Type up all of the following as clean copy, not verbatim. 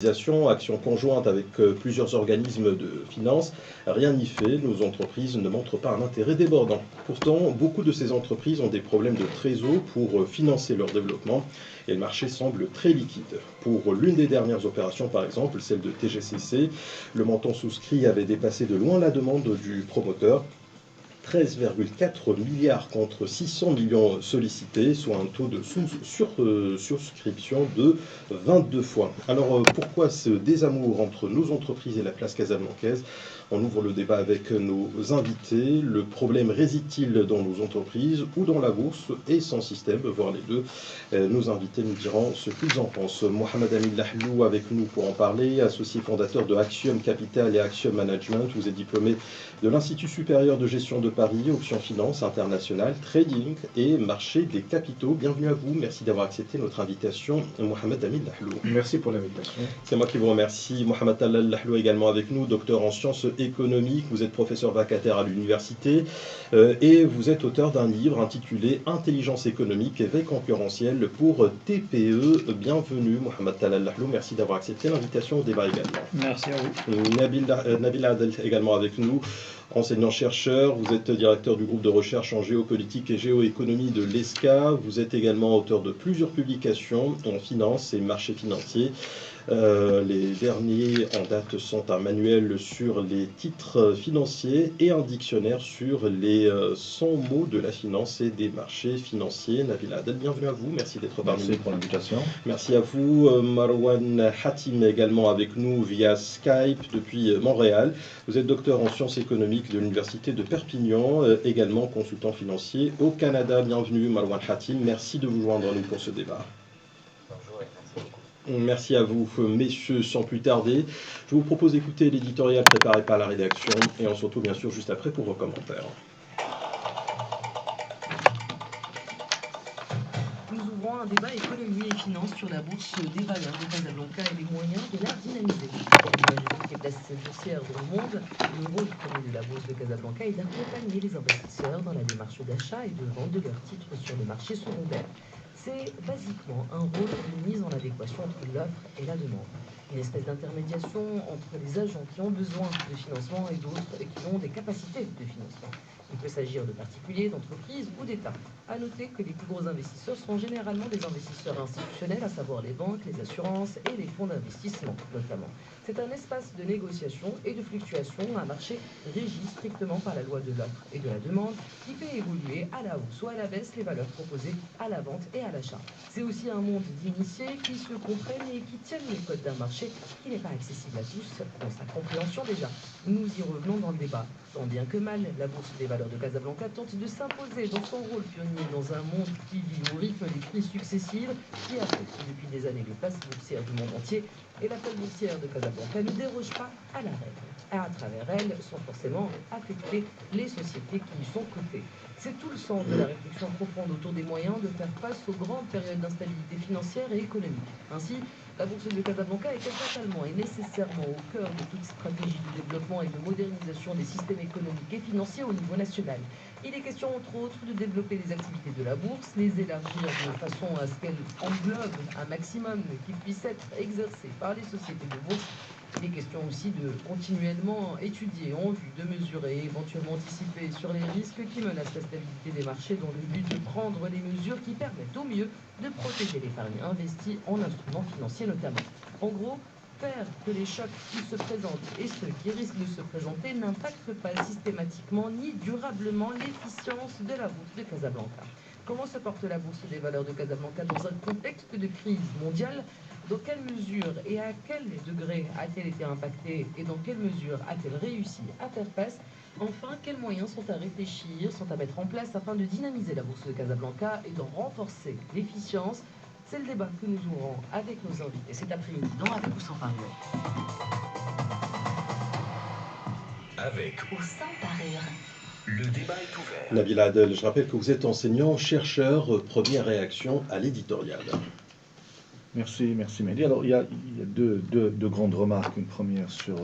Action conjointe avec plusieurs organismes de finances, rien n'y fait, nos entreprises ne montrent pas un intérêt débordant. Pourtant, beaucoup de ces entreprises ont des problèmes de trésor pour financer leur développement et le marché semble très liquide. Pour l'une des dernières opérations, par exemple, celle de TGCC, le montant souscrit avait dépassé de loin la demande du promoteur. 13,4 milliards contre 600 millions sollicités, soit un taux de souscription de 22 fois. Alors pourquoi ce désamour entre nos entreprises et la place casablancaise? On ouvre le débat avec nos invités. Le problème réside-t-il dans nos entreprises ou dans la bourse et son système, voire les deux? Nos invités nous diront ce qu'ils en pensent. Mohamed Amin Lahlou avec nous pour en parler, associé fondateur de Axiom Capital et Axiom Management. Vous êtes diplômé de l'Institut supérieur de gestion de Paris, options finance internationale, trading et marché des capitaux. Bienvenue à vous, merci d'avoir accepté notre invitation, Mohamed Amin Lahlou. Merci pour l'invitation. C'est moi qui vous remercie. Mohamed Talal Lahlou également avec nous, docteur en sciences économiques, vous êtes professeur vacataire à l'université et vous êtes auteur d'un livre intitulé Intelligence économique, éveil concurrentiel pour TPE. Bienvenue Mohamed Talal Lahlou, merci d'avoir accepté l'invitation au débat également. Merci à vous. Nabil Adel également avec nous, enseignant-chercheur, vous êtes directeur du groupe de recherche en géopolitique et géoéconomie de l'ESCA, vous êtes également auteur de plusieurs publications en finance et marché financier. Les derniers en date sont un manuel sur les titres financiers et un dictionnaire sur les 100 mots de la finance et des marchés financiers. Nabil Adel, bienvenue à vous, merci d'être parmi nous. Merci pour l'invitation. Merci à vous. Marwan Hatim également avec nous via Skype depuis Montréal. Vous êtes docteur en sciences économiques de l'Université de Perpignan, également consultant financier au Canada. Bienvenue Marwan Hatim, merci de vous joindre à nous pour ce débat. Merci à vous, messieurs. Sans plus tarder, je vous propose d'écouter l'éditorial préparé par la rédaction et on se retrouve bien sûr juste après pour vos commentaires. Nous ouvrons un débat économie et finances sur la bourse des valeurs de Casablanca et les moyens de la dynamiser. L'une des places boursières dans le monde, le rôle premier de la bourse de Casablanca est d'accompagner les investisseurs dans la démarche d'achat et de vente de leurs titres sur le marché secondaire. C'est basiquement un rôle de mise en adéquation entre l'offre et la demande. Une espèce d'intermédiation entre les agents qui ont besoin de financement et d'autres qui ont des capacités de financement. Il peut s'agir de particuliers, d'entreprises ou d'États. À noter que les plus gros investisseurs sont généralement des investisseurs institutionnels, à savoir les banques, les assurances et les fonds d'investissement notamment. C'est un espace de négociation et de fluctuation, un marché régi strictement par la loi de l'offre et de la demande qui fait évoluer à la hausse ou à la baisse les valeurs proposées à la vente et à l'achat. C'est aussi un monde d'initiés qui se comprennent et qui tiennent les codes d'un marché qui n'est pas accessible à tous dans sa compréhension déjà. Nous y revenons dans le débat. Tant bien que mal, la bourse des valeurs de Casablanca tente de s'imposer dans son rôle pionnier dans un monde qui vit au rythme des crises successives qui affectent depuis des années les places boursières du monde entier. Et la place boursière de Casablanca ne déroge pas à la règle. À travers elle sont forcément affectées les sociétés qui y sont cotées. C'est tout le sens de la réflexion profonde autour des moyens de faire face aux grandes périodes d'instabilité financière et économique. Ainsi, la bourse de Casablanca est totalement et nécessairement au cœur de toute stratégie de développement et de modernisation des systèmes économiques et financiers au niveau national. Il est question entre autres de développer les activités de la bourse, les élargir de façon à ce qu'elles englobent un maximum qui puisse être exercé par les sociétés de bourse. Il est question aussi de continuellement étudier en vue de mesurer et éventuellement anticiper sur les risques qui menacent la stabilité des marchés dans le but de prendre les mesures qui permettent au mieux de protéger l'épargne investie en instruments financiers notamment. En gros, faire que les chocs qui se présentent et ceux qui risquent de se présenter n'impactent pas systématiquement ni durablement l'efficience de la bourse de Casablanca. Comment se porte la bourse des valeurs de Casablanca dans un contexte de crise mondiale? Dans quelle mesure et à quel degré a-t-elle été impactée et dans quelle mesure a-t-elle réussi à faire face? Enfin, quels moyens sont à réfléchir, sont à mettre en place afin de dynamiser la bourse de Casablanca et d'en renforcer l'efficience? C'est le débat que nous ouvrons avec nos invités cet après-midi dans Avec ou sans parure. Avec ou sans parure. Le débat est ouvert. Nabil Adel, je rappelle que vous êtes enseignant, chercheur, première réaction à l'éditorial. Merci Mehdi. Alors il y a deux grandes remarques. Une première sur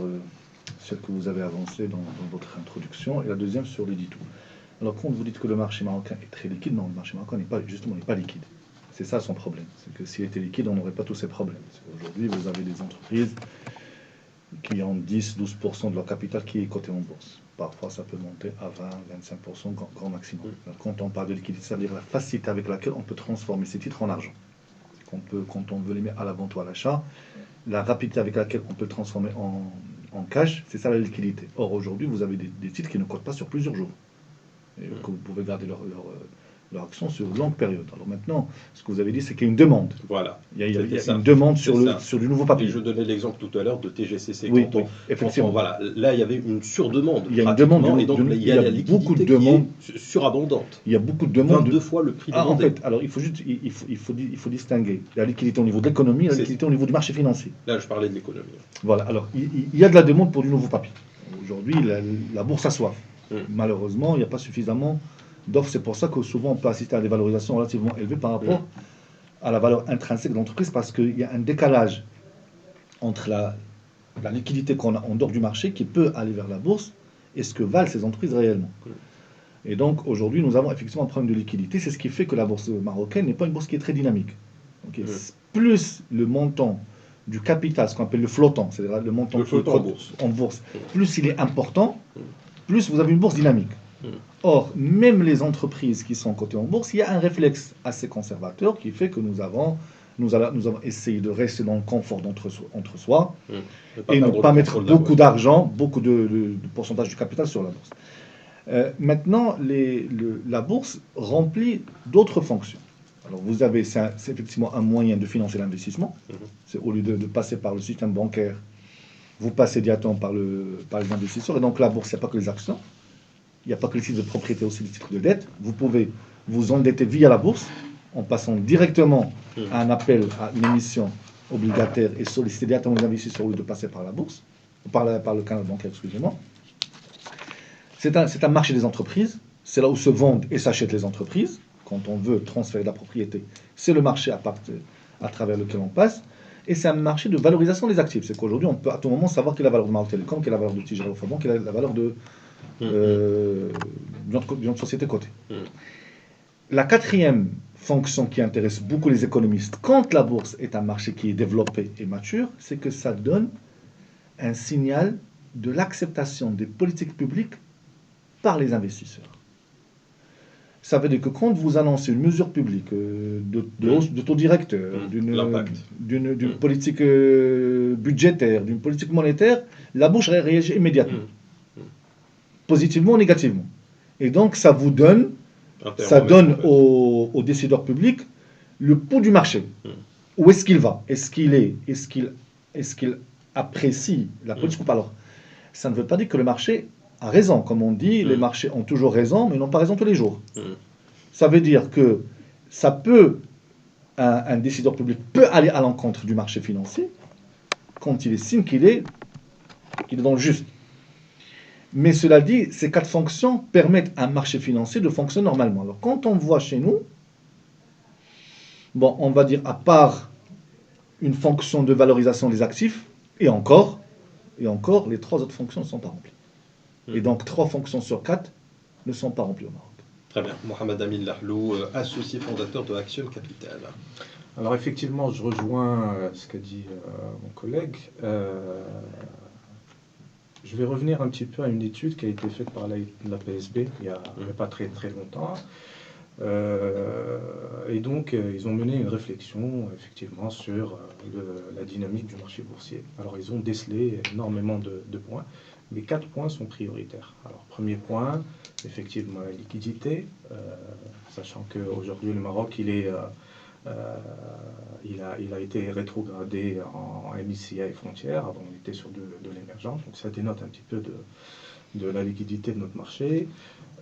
celle que vous avez avancée dans votre introduction et la deuxième sur l'édito. Alors quand vous dites que le marché marocain est très liquide, non, le marché marocain n'est pas liquide. C'est ça son problème. C'est que s'il était liquide, on n'aurait pas tous ces problèmes. Aujourd'hui, vous avez des entreprises qui ont 10-12% de leur capital qui est coté en bourse. Parfois, ça peut monter à 20-25%, grand maximum. Quand on parle de liquidité, ça veut dire la facilité avec laquelle on peut transformer ces titres en argent. Quand on veut les mettre à la vente ou à l'achat, la rapidité avec laquelle on peut le transformer en cash, c'est ça la liquidité. Or, aujourd'hui, vous avez des titres qui ne cotent pas sur plusieurs jours. Et que vous pouvez garder leur action sur une longue période. Alors maintenant, ce que vous avez dit, c'est qu'il y a une demande. Voilà. Il y a ça. une demande C'est sur du nouveau papier. Et je donnais l'exemple tout à l'heure de TGCC. Oui, effectivement. Voilà, là, il y avait une surdemande. Il y a une demande. Et donc, il y a la beaucoup de liquidité demandes. qui est surabondante. Il y a beaucoup de demandes. 22 fois le prix demandé. En fait, alors il faut distinguer la liquidité au niveau de l'économie et la liquidité au niveau du marché financier. Là, je parlais de l'économie. Voilà, alors il y a de la demande pour du nouveau papier. Aujourd'hui, la bourse a soif. Malheureusement, il n'y a pas suffisamment d'offres. C'est pour ça que souvent on peut assister à des valorisations relativement élevées par rapport à la valeur intrinsèque de l'entreprise, parce qu'il y a un décalage entre la liquidité qu'on a en dehors du marché qui peut aller vers la bourse et ce que valent ces entreprises réellement. Et donc aujourd'hui, nous avons effectivement un problème de liquidité. C'est ce qui fait que la bourse marocaine n'est pas une bourse qui est très dynamique. Donc, plus le montant du capital, ce qu'on appelle le flottant, c'est-à-dire le montant en bourse, plus il est important, plus vous avez une bourse dynamique. Or, même les entreprises qui sont cotées en bourse, il y a un réflexe assez conservateur qui fait que nous avons essayé de rester dans le confort entre soi et ne pas mettre beaucoup d'argent, beaucoup de pourcentage du capital sur la bourse. Maintenant, la bourse remplit d'autres fonctions. Alors, c'est effectivement un moyen de financer l'investissement. C'est au lieu de passer par le système bancaire, vous passez directement par les investisseurs. Et donc, la bourse, il n'y a pas que les actions. Il n'y a pas que les titres de propriété, aussi les titres de dette. Vous pouvez vous endetter via la bourse en passant directement à un appel à une émission obligataire et solliciter directement les investisseurs au lieu de passer par la bourse, par le canal bancaire, excusez-moi. C'est un marché des entreprises. C'est là où se vendent et s'achètent les entreprises. Quand on veut transférer de la propriété, c'est le marché à travers lequel on passe. Et c'est un marché de valorisation des actifs. C'est qu'aujourd'hui, on peut à tout moment savoir quelle est la valeur de Maroc Télécom, quelle est la valeur de Tijara Faban, quelle est la valeur d'une société cotée. La quatrième fonction qui intéresse beaucoup les économistes quand la bourse est un marché qui est développé et mature, c'est que ça donne un signal de l'acceptation des politiques publiques par les investisseurs. Ça veut dire que quand vous annoncez une mesure publique de hausse de taux directeur, d'une politique budgétaire, d'une politique monétaire, la bourse réagit immédiatement, positivement ou négativement. Et donc ça vous donne, aux décideurs publics le pouls du marché. Où est-ce qu'il va? Est-ce qu'il apprécie la politique ou pas? Alors, ça ne veut pas dire que le marché a raison. Comme on dit, les marchés ont toujours raison, mais ils n'ont pas raison tous les jours. Ça veut dire que un décideur public peut aller à l'encontre du marché financier quand il estime qu'il est dans le juste. Mais cela dit, ces quatre fonctions permettent à un marché financier de fonctionner normalement. Alors, quand on voit chez nous, bon, on va dire à part une fonction de valorisation des actifs, et encore, les trois autres fonctions ne sont pas remplies. Et donc, 3 fonctions sur 4 ne sont pas remplies au Maroc. Très bien. Mohamed Amin Lahlou, associé fondateur de Action Capital. Alors, effectivement, je rejoins ce qu'a dit mon collègue. Je vais revenir un petit peu à une étude qui a été faite par la PSB il n'y a pas très très longtemps. Et donc, ils ont mené une réflexion, effectivement, sur la dynamique du marché boursier. Alors, ils ont décelé énormément de points, mais 4 points sont prioritaires. Alors, premier point, effectivement, la liquidité, sachant qu'aujourd'hui, le Maroc, il a été rétrogradé en MICI frontière. Avant, on était sur de l'émergence, donc ça dénote un petit peu de la liquidité de notre marché.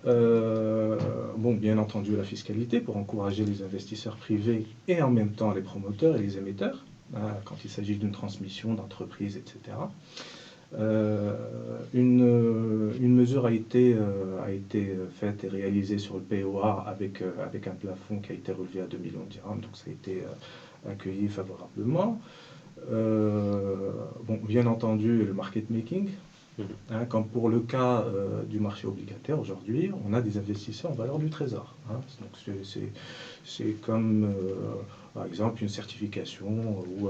Bon, bien entendu, la fiscalité pour encourager les investisseurs privés et en même temps les promoteurs et les émetteurs, quand il s'agit d'une transmission d'entreprise, etc. Une mesure a été faite et réalisée sur le POA avec un plafond qui a été relevé à 2 millions de dirhams, donc ça a été accueilli favorablement. Bon, bien entendu, le market making, Comme pour le cas du marché obligataire aujourd'hui, on a des investisseurs en valeur du trésor. Donc c'est comme, par exemple, une certification ou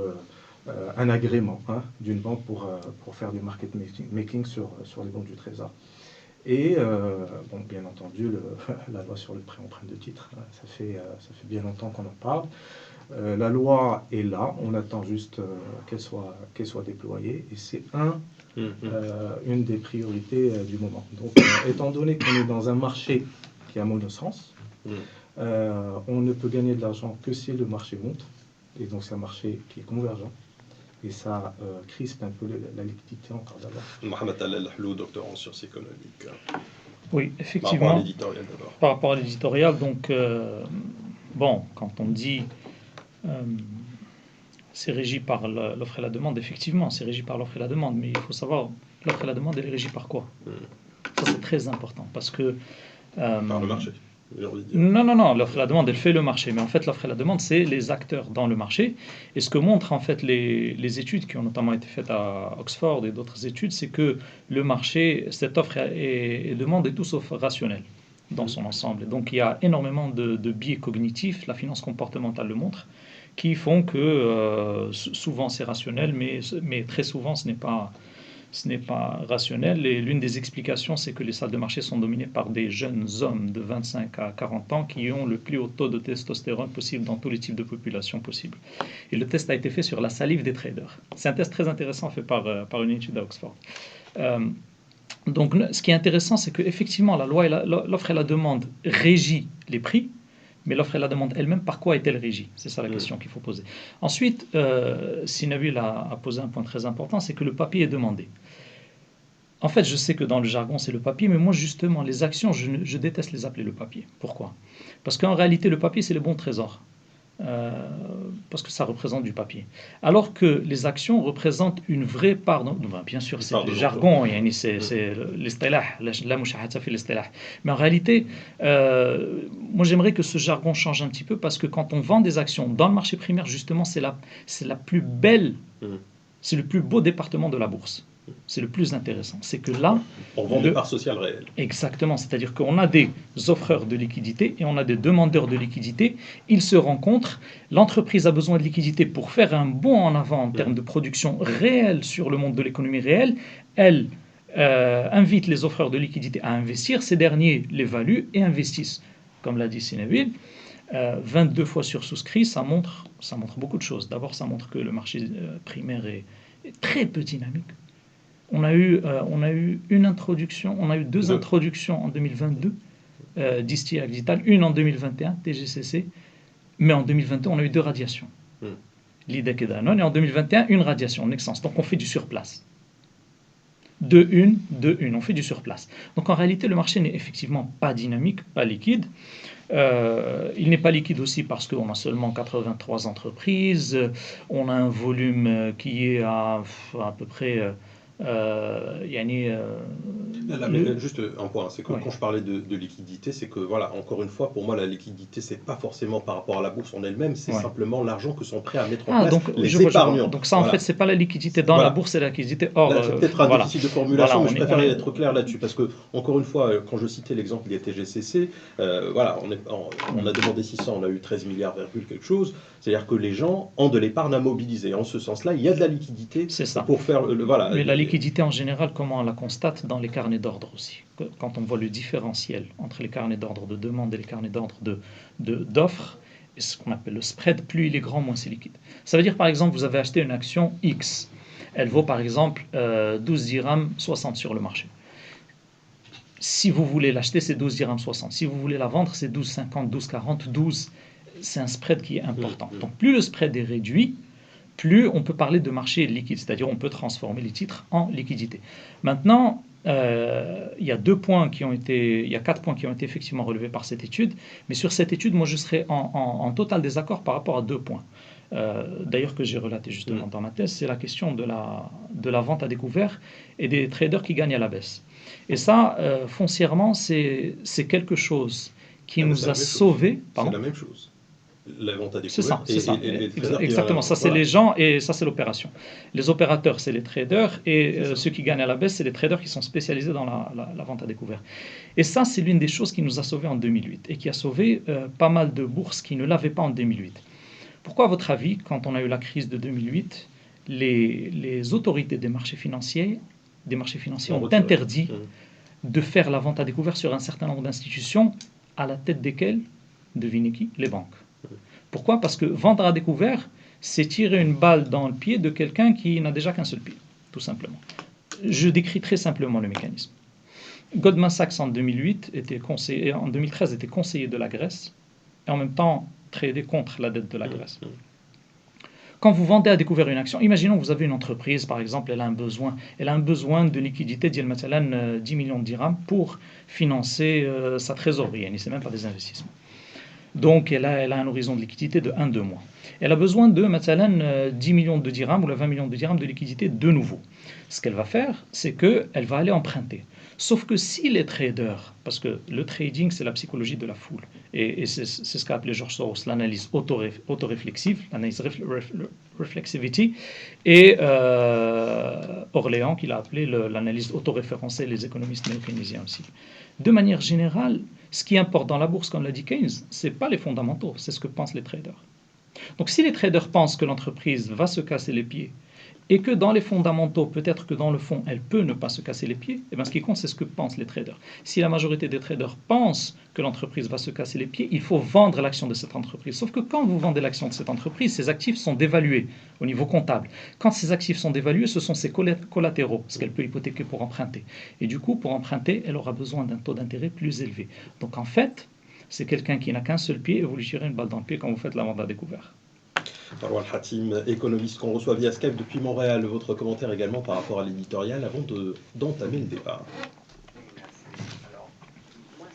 un agrément d'une banque pour faire du market making sur les banques du trésor. Et bien entendu, la loi sur le prêt-emprunt de titres, ça fait bien longtemps qu'on en parle. La loi est là, on attend juste qu'elle soit déployée, et c'est une des priorités du moment. Donc, étant donné qu'on est dans un marché qui est à monosens, on ne peut gagner de l'argent que si le marché monte, et donc c'est un marché qui est convergent. Et ça crispe un peu la liquidité encore d'abord. Mohamed Al-Ahlou, docteur en sciences économiques. Oui, effectivement. Par rapport à l'éditorial d'abord. Par rapport à l'éditorial, donc, quand on dit c'est régi par l'offre et la demande, effectivement, c'est régi par l'offre et la demande, mais il faut savoir, l'offre et la demande, elle est régie par quoi? Ça, c'est très important, parce que... par le marché. Non, l'offre et la demande, elle fait le marché. Mais en fait, l'offre et la demande, c'est les acteurs dans le marché. Et ce que montrent en fait les études qui ont notamment été faites à Oxford et d'autres études, c'est que le marché, cette offre et demande est tout sauf rationnelle dans son ensemble. Et donc, il y a énormément de biais cognitifs, la finance comportementale le montre, qui font que souvent c'est rationnel, mais très souvent ce n'est pas rationnel. Et l'une des explications, c'est que les salles de marché sont dominées par des jeunes hommes de 25 à 40 ans qui ont le plus haut taux de testostérone possible dans tous les types de populations possibles. Et le test a été fait sur la salive des traders. C'est un test très intéressant fait par une étude à Oxford. Donc, ce qui est intéressant, c'est qu'effectivement, la loi, l'offre et la demande régit les prix, mais l'offre et la demande elle-même, par quoi est-elle régie? C'est ça la question qu'il faut poser. Ensuite, Sinabil a posé un point très important, c'est que le papier est demandé. En fait, je sais que dans le jargon, c'est le papier, mais moi, justement, les actions, je déteste les appeler le papier. Pourquoi? Parce qu'en réalité, le papier, c'est les bons trésors. Parce que ça représente du papier. Alors que les actions représentent une vraie part. Bien sûr, c'est le jargon, c'est l'istilah, la mushahata fi l'istilah. Mais en réalité, moi j'aimerais que ce jargon change un petit peu parce que quand on vend des actions dans le marché primaire, justement, c'est la plus belle, c'est le plus beau département de la bourse. C'est le plus intéressant. C'est que là... On vend des parts sociales réelles. Exactement. C'est-à-dire qu'on a des offreurs de liquidité et on a des demandeurs de liquidité. Ils se rencontrent. L'entreprise a besoin de liquidité pour faire un bond en avant en termes de production réelle sur le monde de l'économie réelle. Elle invite les offreurs de liquidité à investir. Ces derniers l'évaluent et investissent. Comme l'a dit Sinabil, 22 fois sur souscrit, ça montre beaucoup de choses. D'abord, ça montre que le marché primaire est très peu dynamique. On a eu une introduction, on a eu deux introductions en 2022 d'Istia Digital, une en 2021, TGCC, mais en 2022, on a eu 2 radiations. L'IDEC et Danone, et en 2021, une radiation, Nexens. Donc on fait du surplace. 2-1, on fait du surplace. Donc en réalité, le marché n'est effectivement pas dynamique, pas liquide. Il n'est pas liquide aussi parce qu'on a seulement 83 entreprises, on a un volume qui est à peu près... juste un point, c'est que quand je parlais de liquidité, c'est que voilà, encore une fois, pour moi, la liquidité, c'est pas forcément par rapport à la bourse en elle-même, c'est simplement l'argent que sont prêts à mettre en place les épargnants. Donc ça, en fait, c'est pas la liquidité dans la bourse, c'est la liquidité hors. Là, c'est peut-être un déficit de formulation, mais je préfère être clair là-dessus parce que, encore une fois, quand je citais l'exemple des TGCC, on a demandé 600, on a eu 13 milliards, quelque chose. C'est-à-dire que les gens ont de l'épargne à mobiliser. En ce sens-là, il y a de la liquidité pour faire voilà. Mais la liquidité en général, comment on la constate dans les carnets d'ordre aussi. Quand on voit le différentiel entre les carnets d'ordre de demande et les carnets d'ordre d'offres, et ce qu'on appelle le spread, plus il est grand, moins c'est liquide. Ça veut dire par exemple, vous avez acheté une action X, elle vaut par exemple 12 dirhams 60 sur le marché. Si vous voulez l'acheter, c'est 12 dirhams 60. Si vous voulez la vendre, c'est 12,50, 12,40, 12. C'est un spread qui est important. Donc plus le spread est réduit, plus on peut parler de marché liquide, c'est-à-dire on peut transformer les titres en liquidité. Maintenant, il y a 4 points qui ont été effectivement relevés par cette étude, mais sur cette étude, moi je serais en total désaccord par rapport à 2 points. D'ailleurs que j'ai relaté justement dans ma thèse, c'est la question de la vente à découvert et des traders qui gagnent à la baisse. Et ça, foncièrement, c'est quelque chose qui nous a sauvés. C'est la même chose. La vente à C'est ça, découvert c'est ça. les traders qui Exactement, ça c'est voilà. les gens et ça c'est l'opération. Les opérateurs, c'est les traders et C'est ça. ceux qui gagnent à la baisse, c'est les traders qui sont spécialisés dans la vente à découvert. Et ça, c'est l'une des choses qui nous a sauvés en 2008 et qui a sauvé pas mal de bourses qui ne l'avaient pas en 2008. Pourquoi, à votre avis, quand on a eu la crise de 2008, les autorités des marchés financiers ont interdit de faire la vente à découvert sur un certain nombre d'institutions, à la tête desquelles, devinez qui? Les banques. Pourquoi? Parce que vendre à découvert, c'est tirer une balle dans le pied de quelqu'un qui n'a déjà qu'un seul pied, tout simplement. Je décris très simplement le mécanisme. Goldman Sachs en 2008 en 2013 était conseiller de la Grèce et en même temps tradait contre la dette de la Grèce. Quand vous vendez à découvert une action, imaginons que vous avez une entreprise, par exemple, elle a un besoin de liquidité, 10 millions de dirhams pour financer sa trésorerie, et ce n'est même pas des investissements. Donc elle a un horizon de liquidité de 1-2 mois. Elle a besoin de 10 millions de dirhams ou 20 millions de dirhams de liquidité de nouveau. Ce qu'elle va faire, c'est qu'elle va aller emprunter. Sauf que si les traders, parce que le trading c'est la psychologie de la foule, et c'est ce qu'a appelé George Soros l'analyse autoréflexive, l'analyse reflexivity, et Orléans qui l'a appelé l'analyse autoréférencée, les économistes néo-keynésiens aussi. De manière générale, ce qui importe dans la bourse, comme l'a dit Keynes, ce n'est pas les fondamentaux, c'est ce que pensent les traders. Donc si les traders pensent que l'entreprise va se casser les pieds et que dans les fondamentaux, peut-être que dans le fond, elle peut ne pas se casser les pieds, eh bien, ce qui compte, c'est ce que pensent les traders. Si la majorité des traders pensent que l'entreprise va se casser les pieds, il faut vendre l'action de cette entreprise. Sauf que quand vous vendez l'action de cette entreprise, ses actifs sont dévalués au niveau comptable. Quand ces actifs sont dévalués, ce sont ses collatéraux, ce qu'elle peut hypothéquer pour emprunter. Et du coup, pour emprunter, elle aura besoin d'un taux d'intérêt plus élevé. Donc en fait, c'est quelqu'un qui n'a qu'un seul pied et vous lui tirez une balle dans le pied quand vous faites la vente à découvert. Marwan Hatim, économiste qu'on reçoit via Skype depuis Montréal. Votre commentaire également par rapport à l'éditorial avant d'entamer le débat. Oui, merci. Alors, moi,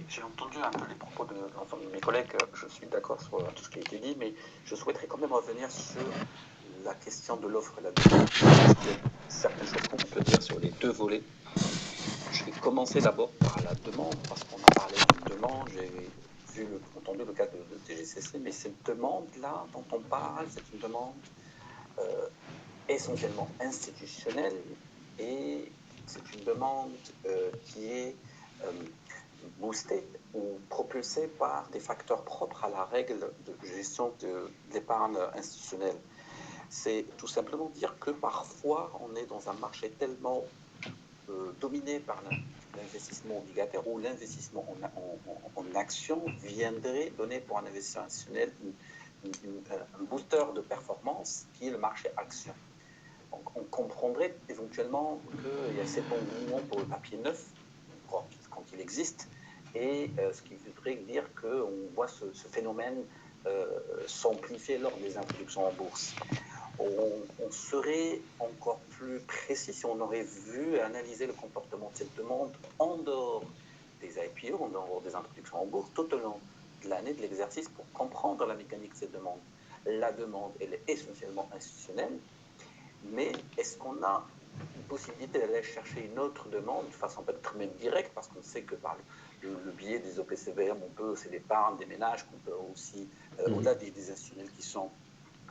j'ai entendu un peu les propos de l'ensemble de mes collègues. Je suis d'accord sur tout ce qui a été dit, mais je souhaiterais quand même revenir sur la question de l'offre et la demande. Il y a certaines choses qu'on peut dire sur les deux volets. Je vais commencer d'abord par la demande, parce qu'on a parlé d'une demande. J'ai entendu le cas de TGCC, mais cette demande-là dont on parle, c'est une demande essentiellement institutionnelle et c'est une demande qui est boostée ou propulsée par des facteurs propres à la règle de gestion de l'épargne institutionnelle. C'est tout simplement dire que parfois on est dans un marché tellement dominé par l'investissement obligataire ou l'investissement en action viendrait donner pour un investisseur institutionnel un booster de performance qui est le marché action. Donc on comprendrait éventuellement qu'il y a cet engouement pour le papier neuf, quand il existe, et ce qui voudrait dire qu'on voit ce phénomène s'amplifier lors des introductions en bourse. On serait encore plus précis si on aurait vu et analysé le comportement de cette demande en dehors des IPO, en dehors des introductions en bourse, tout au long de l'année de l'exercice pour comprendre la mécanique de cette demande. La demande, elle est essentiellement institutionnelle, mais est-ce qu'on a une possibilité d'aller chercher une autre demande de façon peut-être même directe, parce qu'on sait que par le biais des OPCVM, c'est l'épargne des ménages qu'on peut aussi, au-delà des institutionnels qui sont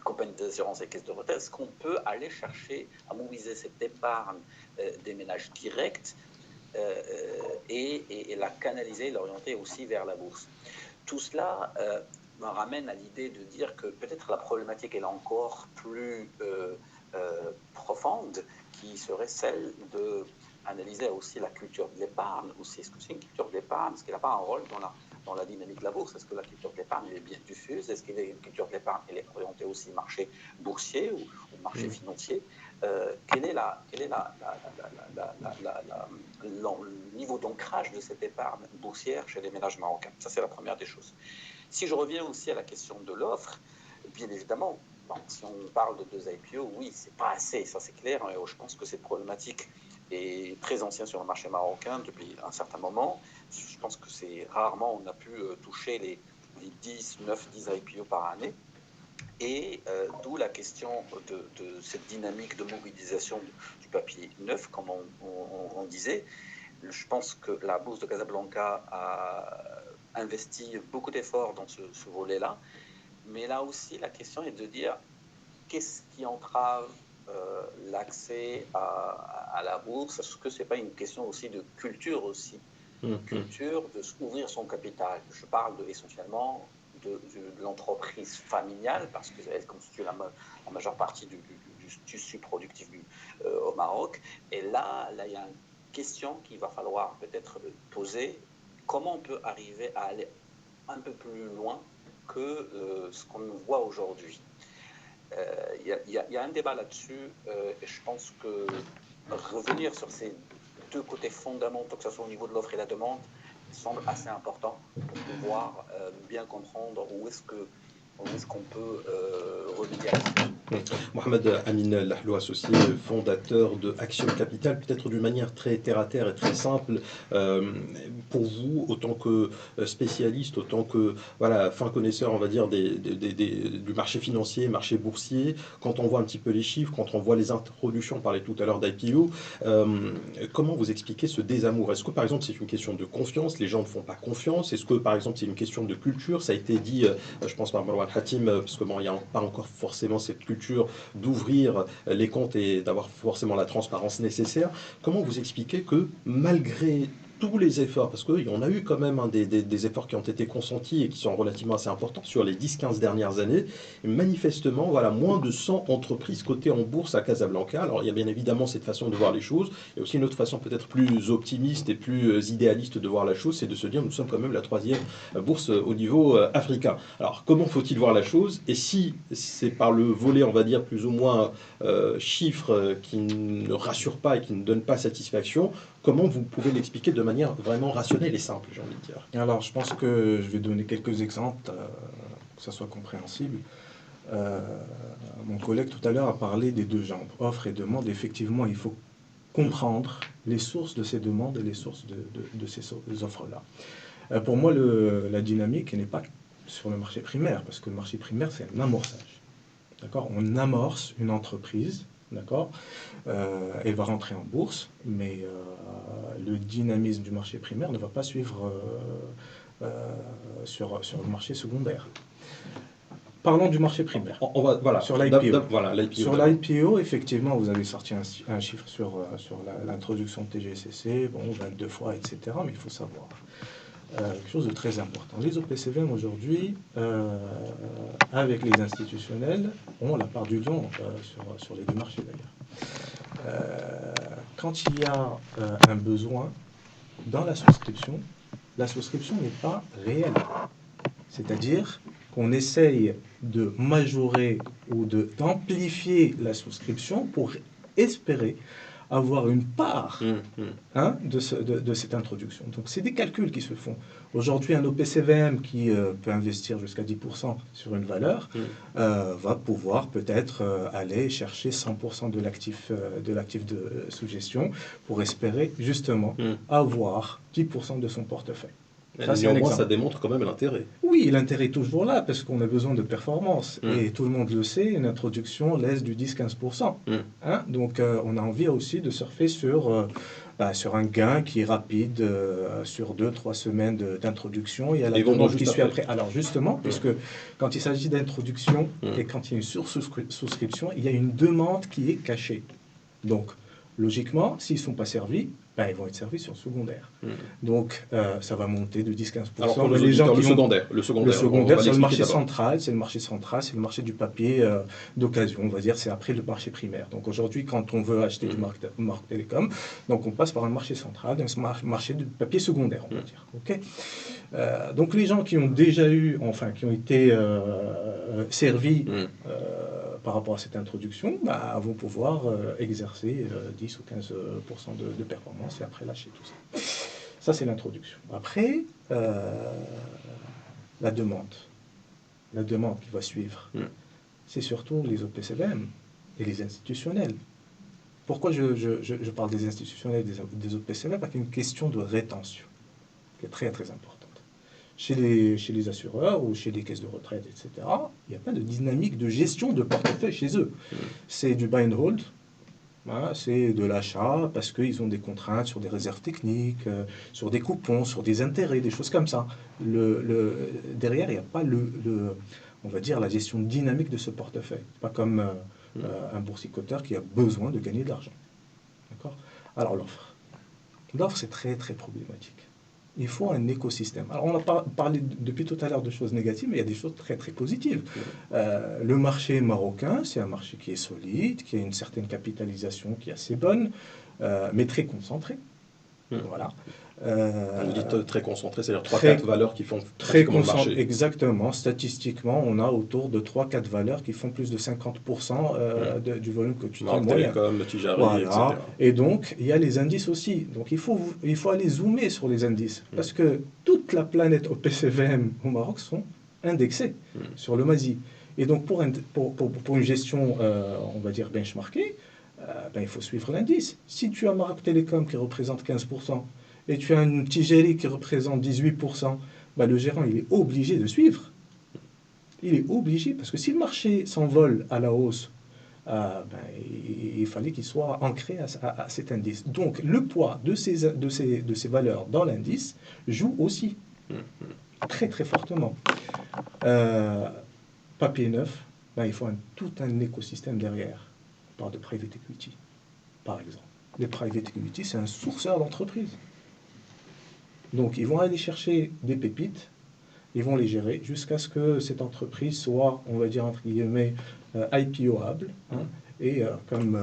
compagnies d'assurance et caisses de retraite, est-ce qu'on peut aller chercher à mobiliser cette épargne des ménages directs et la canaliser, l'orienter aussi vers la bourse. Tout cela me ramène à l'idée de dire que peut-être la problématique est encore plus profonde, qui serait celle d'analyser aussi la culture de l'épargne, aussi est-ce que c'est une culture de l'épargne, est-ce qu'elle n'a pas un rôle dans la dynamique de la bourse, est-ce que la culture de l'épargne est bien diffuse, est-ce qu'une culture de l'épargne elle est orientée aussi marché boursier ou marché financier, quel est le niveau d'ancrage de cette épargne boursière chez les ménages marocains. Ça, c'est la première des choses. Si je reviens aussi à la question de l'offre, bien évidemment, si on parle de 2 IPO, oui, c'est pas assez, ça c'est clair. Je pense que cette problématique est très ancienne sur le marché marocain depuis un certain moment. Je pense que c'est rarement on a pu toucher les 10 IPO par année. Et d'où la question de cette dynamique de mobilisation du papier neuf, comme on disait. Je pense que la bourse de Casablanca a investi beaucoup d'efforts dans ce volet-là. Mais là aussi, la question est de dire qu'est-ce qui entrave l'accès à la bourse? Est-ce que ce n'est pas une question aussi de culture aussi? Culture de s'ouvrir son capital. Je parle essentiellement de l'entreprise familiale parce qu'elle constitue la majeure partie du tissu productif au Maroc. Et là, il y a une question qu'il va falloir peut-être poser. Comment on peut arriver à aller un peu plus loin que ce qu'on voit aujourd'hui? Il y a un débat là-dessus et je pense que revenir sur ces deux côtés fondamentaux, que ce soit au niveau de l'offre et la demande, semble assez important pour pouvoir bien comprendre où est-ce qu'on peut remédier à la situation. Mohamed Amin Lahlou, associé fondateur de Action Capital, peut-être d'une manière très terre-à-terre et très simple, pour vous, autant que spécialiste, autant que fin connaisseur, on va dire, du marché financier, marché boursier, quand on voit un petit peu les chiffres, quand on voit les introductions, on parlait tout à l'heure d'IPO, comment vous expliquez ce désamour? Est-ce que par exemple c'est une question de confiance, les gens ne font pas confiance? Est-ce que par exemple c'est une question de culture? Ça a été dit, je pense par Marwan Hatim, parce que il n'y a pas encore forcément cette culture d'ouvrir les comptes et d'avoir forcément la transparence nécessaire. Comment vous expliquez que malgré tous les efforts, parce qu'on a eu quand même des efforts qui ont été consentis et qui sont relativement assez importants sur les 10-15 dernières années, et manifestement, moins de 100 entreprises cotées en bourse à Casablanca. Alors il y a bien évidemment cette façon de voir les choses, il y a aussi une autre façon peut-être plus optimiste et plus idéaliste de voir la chose, c'est de se dire nous sommes quand même la 3e bourse au niveau africain. Alors comment faut-il voir la chose? Et si c'est par le volet, on va dire, plus ou moins chiffres qui ne rassurent pas et qui ne donnent pas satisfaction, comment vous pouvez l'expliquer de manière vraiment rationnelle et simple, j'ai envie de dire? Alors, je pense que je vais donner quelques exemples pour que ça soit compréhensible. Mon collègue tout à l'heure a parlé des deux jambes, offre et demande. Effectivement, il faut comprendre les sources de ces demandes et les sources de ces offres-là. Pour moi, la dynamique n'est pas sur le marché primaire, parce que le marché primaire, c'est un amorçage. D'accord? On amorce une entreprise, d'accord? Elle va rentrer en bourse, mais le dynamisme du marché primaire ne va pas suivre sur le marché secondaire. Parlons du marché primaire. Sur l'IPO. Sur l'IPO, effectivement, vous avez sorti un chiffre sur l'introduction de TGCC, 22 fois, etc. Mais il faut savoir quelque chose de très important. Les OPCVM aujourd'hui, avec les institutionnels, ont la part du lion sur les deux marchés d'ailleurs. Quand il y a un besoin dans la souscription n'est pas réelle. C'est-à-dire qu'on essaye de majorer ou d'amplifier la souscription pour espérer avoir une part de cette introduction. Donc c'est des calculs qui se font. Aujourd'hui, un OPCVM qui peut investir jusqu'à 10% sur une valeur va pouvoir peut-être aller chercher 100% de l'actif de sous-gestion pour espérer justement avoir 10% de son portefeuille. Néanmoins, ça démontre quand même l'intérêt. Oui, l'intérêt est toujours là, parce qu'on a besoin de performance. Et tout le monde le sait, une introduction laisse du 10-15%. Donc, on a envie aussi de surfer sur un gain qui est rapide, sur 2-3 semaines d'introduction, et à la demande qui suit après. Alors, justement, puisque quand il s'agit d'introduction et quand il y a une sursouscription, il y a une demande qui est cachée. Donc, logiquement, s'ils ne sont pas servis, ils vont être servis sur le secondaire. Donc, ça va monter de 10-15%. Alors, pour les gens qui le secondaire, c'est le marché central, c'est le marché du papier d'occasion, on va dire, c'est après le marché primaire. Donc, aujourd'hui, quand on veut acheter du Marc Télécom, donc on passe par un marché central, donc un marché du papier secondaire, on va dire. Okay, donc, les gens qui ont déjà qui ont été servis par rapport à cette introduction, vont pouvoir exercer 10 ou 15% de performance et après lâcher tout ça. Ça, c'est l'introduction. Après, la demande qui va suivre, c'est surtout les OPCVM et les institutionnels. Pourquoi je parle des institutionnels et des OPCVM? Parce qu'il y a une question de rétention qui est très, très importante. Chez les assureurs ou chez les caisses de retraite, etc., il n'y a pas de dynamique de gestion de portefeuille chez eux. C'est du buy and hold, c'est de l'achat parce qu'ils ont des contraintes sur des réserves techniques, sur des coupons, sur des intérêts, des choses comme ça. Derrière, il n'y a pas on va dire, la gestion dynamique de ce portefeuille. Pas comme un boursicoteur qui a besoin de gagner de l'argent. D'accord ? Alors l'offre. L'offre, c'est très très problématique. Il faut un écosystème. Alors on a parlé depuis tout à l'heure de choses négatives, mais il y a des choses très très positives. Le marché marocain, c'est un marché qui est solide, qui a une certaine capitalisation qui est assez bonne, mais très concentré. Voilà. Vous dites très concentré, c'est-à-dire très- 3-4 valeurs qui font Très pratiquement le concentré, marché. exactement. Statistiquement, on a autour de 3-4 valeurs qui font plus de 50% du volume quotidien Maroc moyen. Télécom, Tijari, Voilà. etc. Et donc, il y a les indices aussi. Donc, il faut aller zoomer sur les indices. Parce que toute la planète OPCVM au Maroc sont indexés sur le MASI. Et donc, pour une gestion, on va dire, benchmarkée, il faut suivre l'indice. Si tu as Maroc Télécom qui représente 15%, et tu as une Tijari qui représente 18%, le gérant, il est obligé de suivre. Il est obligé, parce que si le marché s'envole à la hausse, il fallait qu'il soit ancré à cet indice. Donc, le poids de ces valeurs dans l'indice joue aussi très, très fortement. Papier neuf, il faut tout un écosystème derrière. On parle de private equity, par exemple. Les private equity, c'est un sourceur d'entreprise. Donc, ils vont aller chercher des pépites, ils vont les gérer jusqu'à ce que cette entreprise soit, on va dire, entre guillemets, IPO-able. Et comme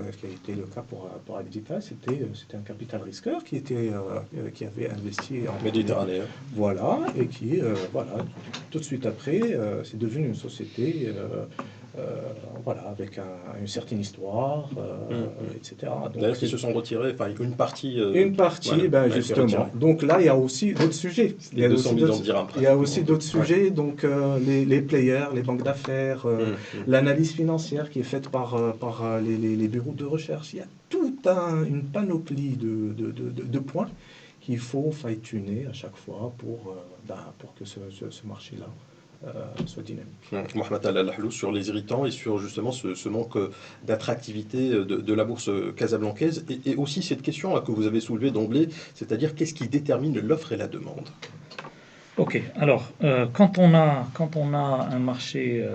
ce qui a été le cas pour Agdital, c'était un capital risqueur qui avait investi en Méditerranée. Voilà, et qui, tout de suite après, c'est devenu une société avec une certaine histoire, etc. Donc, D'ailleurs, ils se sont retirés, enfin, une partie. une partie, voilà, justement. Donc là, il y a aussi d'autres sujets. Les 200 millions de dirhams. Il y a aussi d'autres sujets, donc les players, les banques d'affaires, l'analyse financière qui est faite par les bureaux de recherche. Il y a toute une panoplie de points qu'il faut fine-tuner à chaque fois pour que ce marché-là soit dynamique. Mohamed Al-Ahlou, sur les irritants et sur justement ce manque d'attractivité de la bourse casablancaise et aussi cette question que vous avez soulevée d'emblée, c'est-à-dire qu'est-ce qui détermine l'offre et la demande? Ok, alors quand on a un marché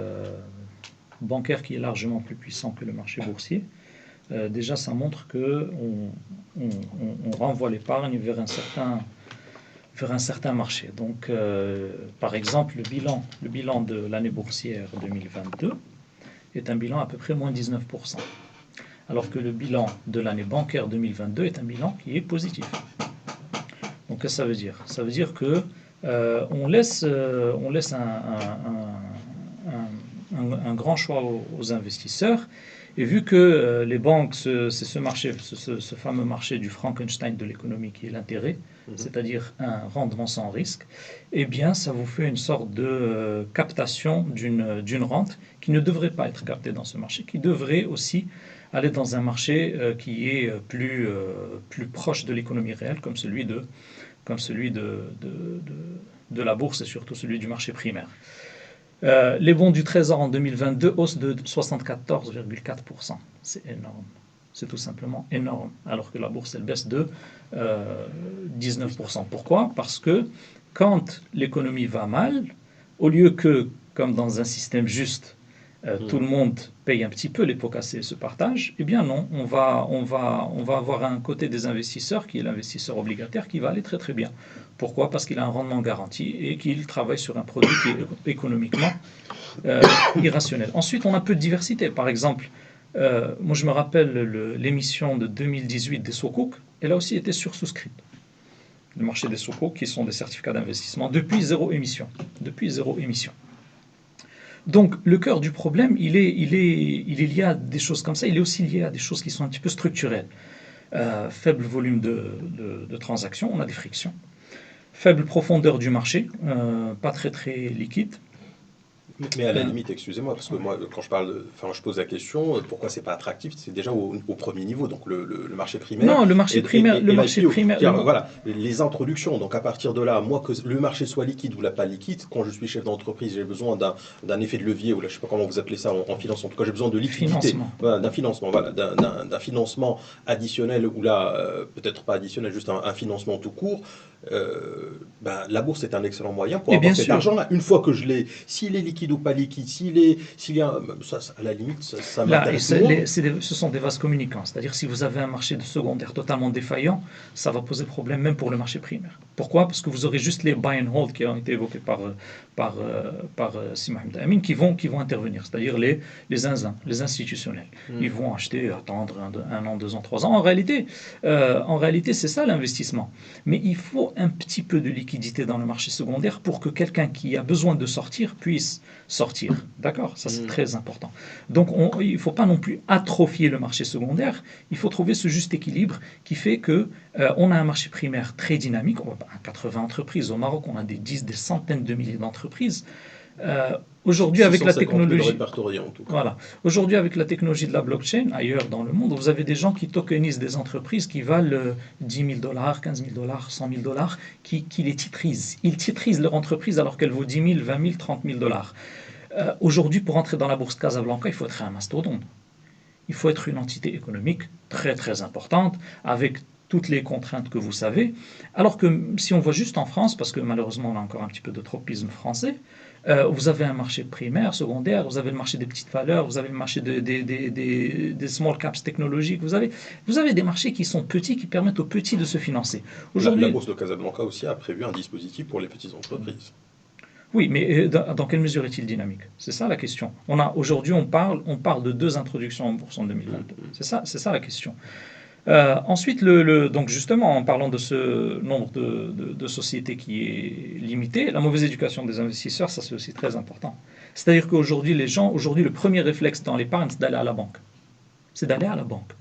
bancaire qui est largement plus puissant que le marché boursier, déjà ça montre que on renvoie l'épargne vers un certain marché. Donc, par exemple, le bilan de l'année boursière 2022 est un bilan à peu près moins 19%, alors que le bilan de l'année bancaire 2022 est un bilan qui est positif. Donc, qu'est-ce que ça veut dire? Ça veut dire que on laisse un grand choix aux investisseurs. Et vu que les banques, c'est ce fameux marché du Frankenstein de l'économie qui est l'intérêt, c'est-à-dire un rendement sans risque, eh bien, ça vous fait une sorte de captation d'une rente qui ne devrait pas être captée dans ce marché, qui devrait aussi aller dans un marché qui est plus proche de l'économie réelle, comme celui de la bourse et surtout celui du marché primaire. Les bons du Trésor en 2022, hausse de 74,4%. C'est énorme. C'est tout simplement énorme. Alors que la bourse, elle baisse de 19%. Pourquoi? Parce que quand l'économie va mal, au lieu que, comme dans un système juste, tout le monde paye un petit peu, les pots cassés se partagent, eh bien non, on va avoir un côté des investisseurs, qui est l'investisseur obligataire, qui va aller très très bien. Pourquoi? Parce qu'il a un rendement garanti et qu'il travaille sur un produit qui est économiquement irrationnel. Ensuite, on a peu de diversité. Par exemple, moi je me rappelle l'émission de 2018 des Sukuk, elle a aussi été sursouscrite. Le marché des Sukuk, qui sont des certificats d'investissement, depuis zéro émission. Donc, le cœur du problème, il est lié à des choses comme ça, il est aussi lié à des choses qui sont un petit peu structurelles. Faible volume de transactions, on a des frictions. Faible profondeur du marché, pas très très liquide. Mais à la limite, excusez-moi, parce que moi, quand je pose la question, pourquoi c'est pas attractif, c'est déjà au premier niveau, donc le marché primaire. Non, le marché primaire, Voilà, les introductions. Donc à partir de là, moi, que le marché soit liquide ou pas liquide, quand je suis chef d'entreprise, j'ai besoin d'un effet de levier, ou là, je sais pas comment vous appelez ça en finance. En tout cas, j'ai besoin de liquidité, d'un financement, d'un financement additionnel, ou là, peut-être pas additionnel, juste un financement tout court. La bourse est un excellent moyen pour avoir cet argent-là. Une fois que je l'ai, s'il est liquide liquide ou pas liquide. S'il y a, à la limite, ça Là, m'intéresse moins. ce sont des vases communicants. C'est-à-dire, si vous avez un marché de secondaire totalement défaillant, ça va poser problème même pour le marché primaire. Pourquoi? Parce que vous aurez juste les buy and hold qui ont été évoqués par Si Mohamed Amin qui vont intervenir. C'est-à-dire les zinzins, les institutionnels. Ils vont acheter, attendre un an, 2 ans, 3 ans. En réalité, c'est ça l'investissement. Mais il faut un petit peu de liquidité dans le marché secondaire pour que quelqu'un qui a besoin de sortir puisse sortir. D'accord? Ça, c'est très important. Donc, il ne faut pas non plus atrophier le marché secondaire. Il faut trouver ce juste équilibre qui fait que on a un marché primaire très dynamique. On voit 80 entreprises. Au Maroc, on a des centaines de milliers d'entreprises. Aujourd'hui, avec la technologie, en tout cas. voilà. Aujourd'hui, avec la technologie de la blockchain, ailleurs dans le monde, vous avez des gens qui tokenisent des entreprises qui valent $10 000, $15 000, $100 000, qui les titrisent. Ils titrisent leur entreprise alors qu'elle vaut 10 000, 20 000, 30 000 dollars. Aujourd'hui, pour entrer dans la bourse Casablanca, il faut être un mastodonte. Il faut être une entité économique très très importante, avec toutes les contraintes que vous savez. Alors que si on voit juste en France, parce que malheureusement on a encore un petit peu de tropisme français, vous avez un marché primaire, secondaire, vous avez le marché des petites valeurs, vous avez le marché des small caps technologiques, vous avez des marchés qui sont petits, qui permettent aux petits de se financer. La bourse de Casablanca aussi a prévu un dispositif pour les petites entreprises. Oui, mais dans quelle mesure est-il dynamique? C'est ça la question. Aujourd'hui, on parle de 2 introductions en bourse en 2022. C'est ça la question. Ensuite, donc justement, en parlant de ce nombre de sociétés qui est limité, la mauvaise éducation des investisseurs, ça c'est aussi très important. C'est-à-dire qu'aujourd'hui, le premier réflexe dans l'épargne, c'est d'aller à la banque. C'est d'aller à la banque.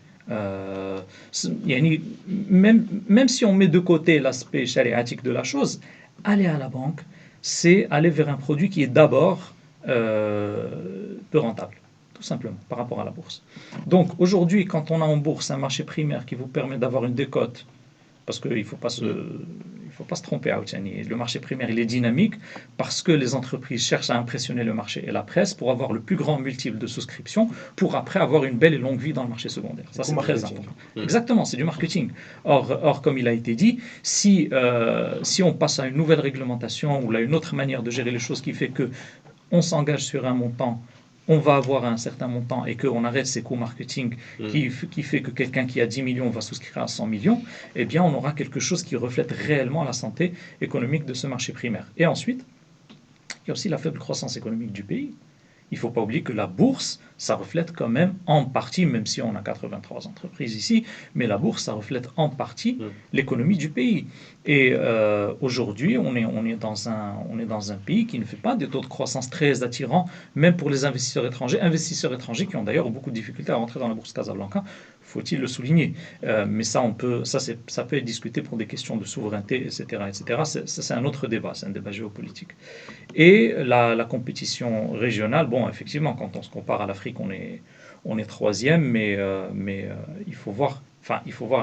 Même si on met de côté l'aspect chariatique de la chose, aller à la banque, c'est aller vers un produit qui est d'abord peu rentable, tout simplement, par rapport à la bourse. Donc aujourd'hui, quand on a en bourse un marché primaire qui vous permet d'avoir une décote, parce qu'il ne faut pas se tromper, le marché primaire il est dynamique parce que les entreprises cherchent à impressionner le marché et la presse pour avoir le plus grand multiple de souscription, pour après avoir une belle et longue vie dans le marché secondaire. Ça, c'est très important. Exactement, c'est du marketing. Or, comme il a été dit, si on passe à une nouvelle réglementation ou à une autre manière de gérer les choses qui fait que on s'engage sur un montant, on va avoir un certain montant et qu'on arrête ces coûts marketing qui fait que quelqu'un qui a 10 millions va souscrire à 100 millions, eh bien on aura quelque chose qui reflète réellement la santé économique de ce marché primaire. Et ensuite, il y a aussi la faible croissance économique du pays. Il ne faut pas oublier que la bourse, ça reflète quand même en partie, même si on a 83 entreprises ici, mais la bourse, ça reflète en partie l'économie du pays. Et aujourd'hui, on est dans un pays qui ne fait pas des taux de croissance très attirants, même pour les investisseurs étrangers qui ont d'ailleurs beaucoup de difficultés à rentrer dans la bourse Casablanca, faut-il le souligner. Mais ça peut être discuté pour des questions de souveraineté, etc. C'est un autre débat, c'est un débat géopolitique. Et la compétition régionale, bon, effectivement, quand on se compare à l'Afrique, on est 3e, mais il faut voir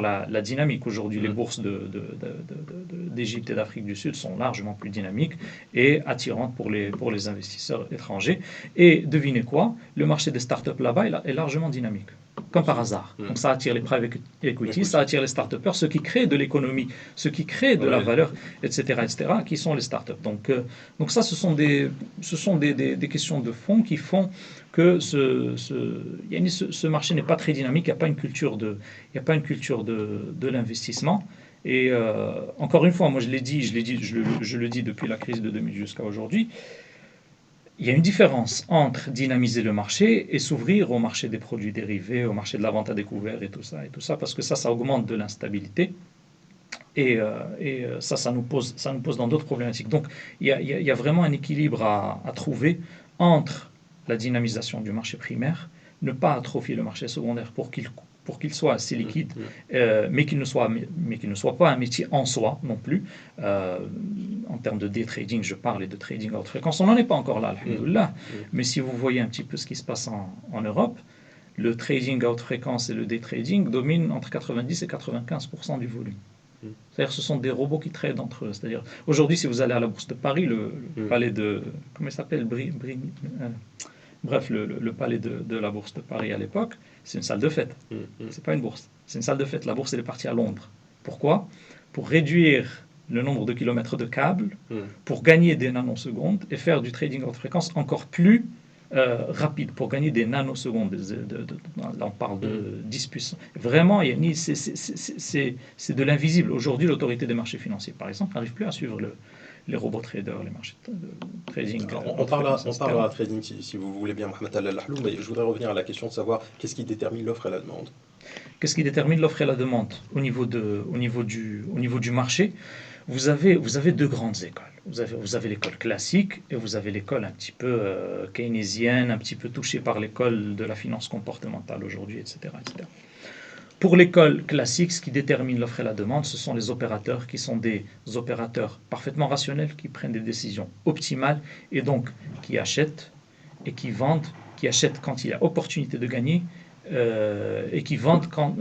la dynamique. Aujourd'hui, les bourses d'Égypte et d'Afrique du Sud sont largement plus dynamiques et attirantes pour les investisseurs étrangers. Et devinez quoi? Le marché des startups là-bas est largement dynamique, comme par hasard. Donc ça attire les private equity, ça attire les start-upers, ceux qui créent de l'économie, ceux qui créent de la valeur, etc., qui sont les startups. Donc ça, ce sont des questions de fond qui font que ce marché n'est pas très dynamique, il n'y a pas une culture de l'investissement. Et encore une fois, moi je le dis depuis la crise de 2000 jusqu'à aujourd'hui, il y a une différence entre dynamiser le marché et s'ouvrir au marché des produits dérivés, au marché de la vente à découvert et tout ça, parce que ça augmente de l'instabilité. Et ça nous pose dans d'autres problématiques. Donc il y a vraiment un équilibre à trouver entre la dynamisation du marché primaire, ne pas atrophier le marché secondaire pour qu'il soit assez liquide, mais qu'il ne soit pas un métier en soi non plus. En termes de day trading, je parle, et de trading à haute fréquence, on n'en est pas encore là, alhamdoulilah. Mais si vous voyez un petit peu ce qui se passe en Europe, le trading à haute fréquence et le day trading dominent entre 90 et 95% du volume. C'est-à-dire ce sont des robots qui tradent entre eux. C'est-à-dire, aujourd'hui, si vous allez à la Bourse de Paris, le palais de... Comment il s'appelle Bref, le palais de la Bourse de Paris à l'époque, c'est une salle de fête. C'est pas une bourse, c'est une salle de fête. La bourse, elle est partie à Londres. Pourquoi? Pour réduire le nombre de kilomètres de câbles pour gagner des nanosecondes et faire du trading haute fréquence encore plus rapide, pour gagner des nanosecondes. Là, on parle de 10 puissance. Vraiment, c'est de l'invisible. Aujourd'hui, l'autorité des marchés financiers, par exemple, n'arrive plus à suivre les robots traders, les marchés de trading. On parlera trading si vous voulez bien, Mohamed Al-Lahlou, mais je voudrais revenir à la question de savoir qu'est-ce qui détermine l'offre et la demande. Qu'est-ce qui détermine l'offre et la demande au niveau du marché? Vous avez deux grandes écoles. Vous avez l'école classique et vous avez l'école un petit peu keynésienne, un petit peu touchée par l'école de la finance comportementale aujourd'hui, etc., etc. Pour l'école classique, ce qui détermine l'offre et la demande, ce sont les opérateurs qui sont des opérateurs parfaitement rationnels, qui prennent des décisions optimales et donc qui achètent et qui vendent, qui achètent quand il y a opportunité de gagner et qui vendent quand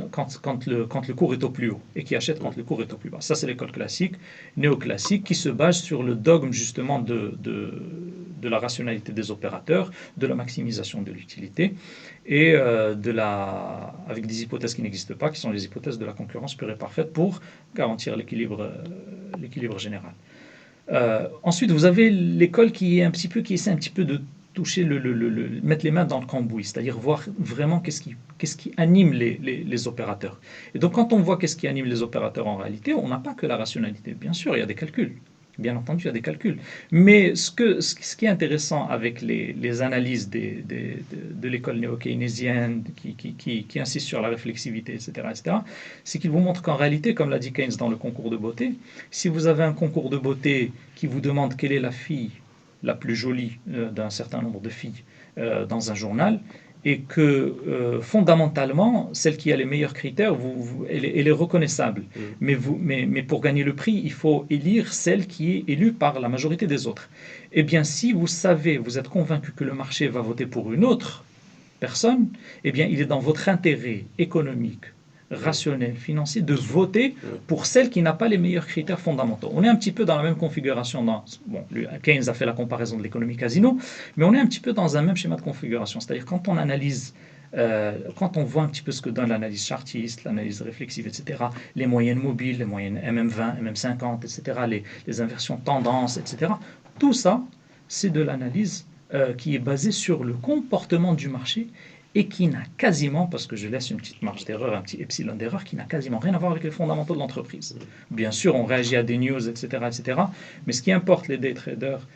le cours est au plus haut et qui achètent quand le cours est au plus bas. Ça, c'est l'école classique, néoclassique, qui se base sur le dogme justement de la rationalité des opérateurs, de la maximisation de l'utilité et avec des hypothèses qui n'existent pas, qui sont les hypothèses de la concurrence pure et parfaite pour garantir l'équilibre général. Ensuite, vous avez l'école qui essaie un petit peu de toucher, mettre les mains dans le cambouis, c'est-à-dire voir vraiment qu'est-ce qui anime les opérateurs. Et donc, quand on voit qu'est-ce qui anime les opérateurs en réalité, on n'a pas que la rationalité. Bien sûr, il y a des calculs. Bien entendu, il y a des calculs. Mais ce qui est intéressant avec les analyses de l'école néo-keynésienne qui insiste sur la réflexivité, etc., c'est qu'ils vous montrent qu'en réalité, comme l'a dit Keynes dans le concours de beauté, si vous avez un concours de beauté qui vous demande quelle est la fille la plus jolie d'un certain nombre de filles dans un journal, et que fondamentalement, celle qui a les meilleurs critères, elle est reconnaissable. Mais pour gagner le prix, il faut élire celle qui est élue par la majorité des autres. Eh bien, si vous êtes convaincu que le marché va voter pour une autre personne, eh bien, il est dans votre intérêt économique, rationnel, financier, de voter pour celle qui n'a pas les meilleurs critères fondamentaux. On est un petit peu dans la même configuration. Keynes a fait la comparaison de l'économie casino, mais on est un petit peu dans un même schéma de configuration. C'est-à-dire quand on analyse, quand on voit un petit peu ce que donne l'analyse chartiste, l'analyse réflexive, etc., les moyennes mobiles, les moyennes MM20, MM50, etc., les inversions tendance, etc., tout ça, c'est de l'analyse qui est basée sur le comportement du marché et qui n'a quasiment, parce que je laisse une petite marge d'erreur, un petit epsilon d'erreur, qui n'a quasiment rien à voir avec les fondamentaux de l'entreprise. Bien sûr, on réagit à des news, etc., etc., mais ce qui importe les day traders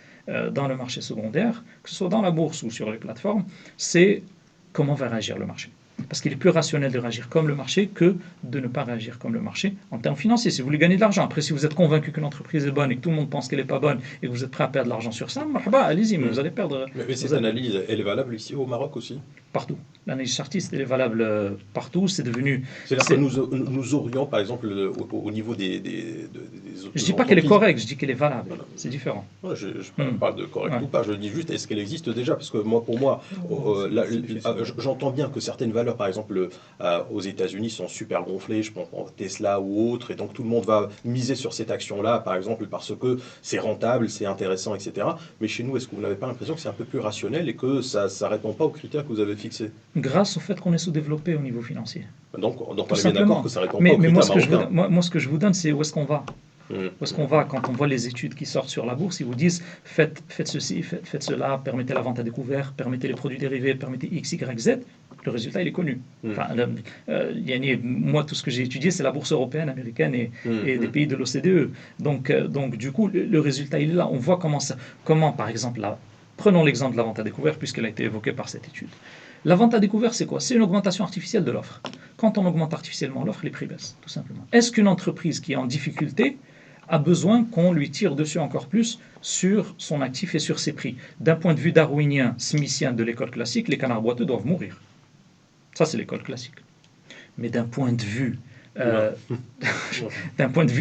dans le marché secondaire, que ce soit dans la bourse ou sur les plateformes, c'est comment va réagir le marché. Parce qu'il est plus rationnel de réagir comme le marché que de ne pas réagir comme le marché en termes financiers. Si vous voulez gagner de l'argent, après si vous êtes convaincu que l'entreprise est bonne et que tout le monde pense qu'elle n'est pas bonne et que vous êtes prêt à perdre de l'argent sur ça, allez-y, mais vous allez perdre. Mais cette analyse, elle est valable ici au Maroc aussi? Partout. L'analyse chartiste, elle est valable partout. C'est devenu. C'est-à-dire que nous aurions, par exemple, au niveau des je ne dis pas qu'elle est correcte, je dis qu'elle est valable. C'est différent. Ouais, je parle de correct ou pas, je dis juste est-ce qu'elle existe déjà? Parce que pour moi, j'entends bien que certaines valeurs, par exemple, aux États-Unis, sont super gonflées, je pense Tesla ou autre, et donc tout le monde va miser sur cette action-là, par exemple, parce que c'est rentable, c'est intéressant, etc. Mais chez nous, est-ce que vous n'avez pas l'impression que c'est un peu plus rationnel et que ça ne répond pas aux critères que vous avez fixés? Grâce au fait qu'on est sous-développé au niveau financier. Donc on est bien d'accord que ça répond pas aux mais critères moi, ce que je vous donne, c'est où est-ce qu'on va. Où est-ce qu'on va quand on voit les études qui sortent sur la bourse? Ils vous disent faites ceci, faites cela, permettez la vente à découvert, permettez les produits dérivés, permettez X, Y, Z. Le résultat, il est connu. Enfin, moi, tout ce que j'ai étudié, c'est la bourse européenne, américaine et des pays de l'OCDE. Donc, du coup, le résultat, il est là. On voit comment par exemple, prenons l'exemple de la vente à découvert, puisqu'elle a été évoquée par cette étude. La vente à découvert, c'est quoi? C'est une augmentation artificielle de l'offre. Quand on augmente artificiellement l'offre, les prix baissent, tout simplement. Est-ce qu'une entreprise qui est en difficulté a besoin qu'on lui tire dessus encore plus sur son actif et sur ses prix? D'un point de vue darwinien, smithien de l'école classique, les canards boiteux doivent mourir. Ça, c'est l'école classique. Mais d'un point de vue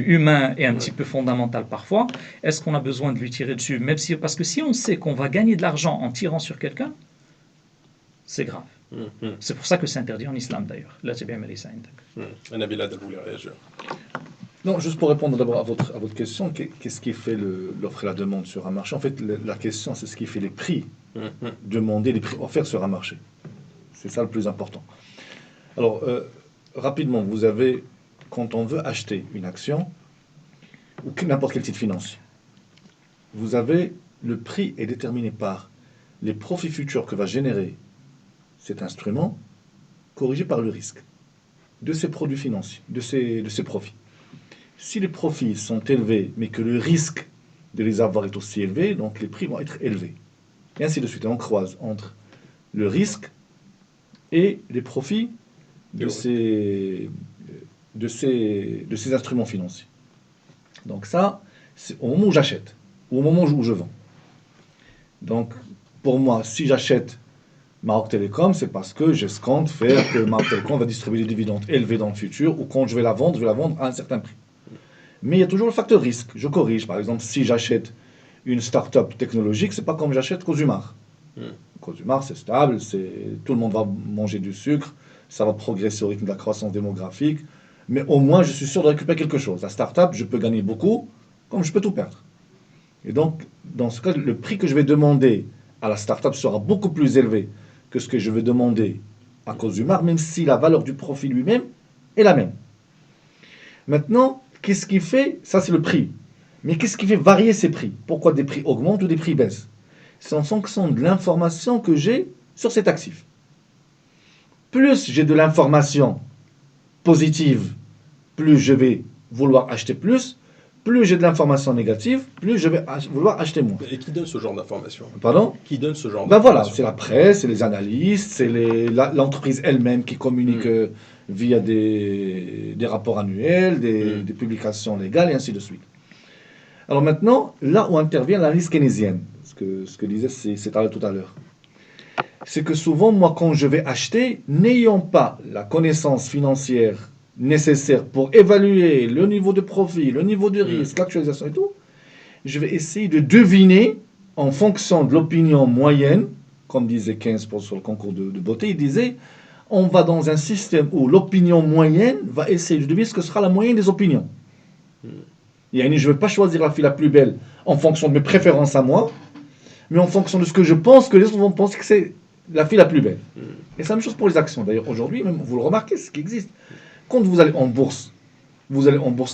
humain et un petit peu fondamental parfois, est-ce qu'on a besoin de lui tirer dessus? Parce que si on sait qu'on va gagner de l'argent en tirant sur quelqu'un, c'est grave. C'est pour ça que c'est interdit en islam d'ailleurs. Là, c'est bien Mélissa. Nabila, vous voulez réagir? Non, juste pour répondre d'abord à votre question, qu'est-ce qui fait l'offre et la demande sur un marché? En fait, la question, c'est ce qui fait les prix demandés, les prix offerts sur un marché. C'est ça le plus important. Alors, rapidement, vous avez, quand on veut acheter une action, ou n'importe quel titre financier, vous avez le prix est déterminé par les profits futurs que va générer cet instrument, corrigé par le risque de ces produits financiers, de ces profits. Si les profits sont élevés, mais que le risque de les avoir est aussi élevé, donc les prix vont être élevés. Et ainsi de suite. Et on croise entre le risque et les profits de ces instruments financiers. Donc ça, c'est au moment où j'achète, ou au moment où je vends. Donc, pour moi, si j'achète Maroc Télécom, c'est parce que j'escompte faire que Maroc Télécom va distribuer des dividendes élevés dans le futur, ou quand je vais la vendre à un certain prix. Mais il y a toujours le facteur risque. Je corrige. Par exemple, si j'achète une start-up technologique, c'est pas comme j'achète Cosumar. Cosumar, c'est stable, tout le monde va manger du sucre, ça va progresser au rythme de la croissance démographique, mais au moins, je suis sûr de récupérer quelque chose. La start-up, je peux gagner beaucoup, comme je peux tout perdre. Et donc, dans ce cas, le prix que je vais demander à la start-up sera beaucoup plus élevé que ce que je vais demander à Cosumar, même si la valeur du profit lui-même est la même. Maintenant, qu'est-ce qui fait, ça c'est le prix, mais qu'est-ce qui fait varier ces prix? Pourquoi des prix augmentent ou des prix baissent? C'est en fonction de l'information que j'ai sur cet actif. Plus j'ai de l'information positive, plus je vais vouloir acheter plus j'ai de l'information négative, plus je vais vouloir acheter moins. Et qui donne ce genre d'information? Pardon? Qui donne ce genre Ben voilà, d'information? c'est la presse, c'est les analystes, c'est l'entreprise elle-même qui communique via des rapports annuels, des publications légales et ainsi de suite. Alors maintenant, là où intervient l'analyse keynésienne, ce que disait c'est tout à l'heure, c'est que souvent, moi, quand je vais acheter, n'ayant pas la connaissance financière nécessaire pour évaluer le niveau de profit, le niveau de risque, l'actualisation et tout, je vais essayer de deviner en fonction de l'opinion moyenne, comme disait Keynes sur le concours de beauté, il disait, on va dans un système où l'opinion moyenne va essayer de deviner ce que sera la moyenne des opinions. Je ne vais pas choisir la fille la plus belle en fonction de mes préférences à moi, mais en fonction de ce que je pense que les autres vont penser que c'est la fille la plus belle. Et c'est la même chose pour les actions. D'ailleurs, aujourd'hui, même, vous le remarquez, ce qui existe. Quand vous allez en bourse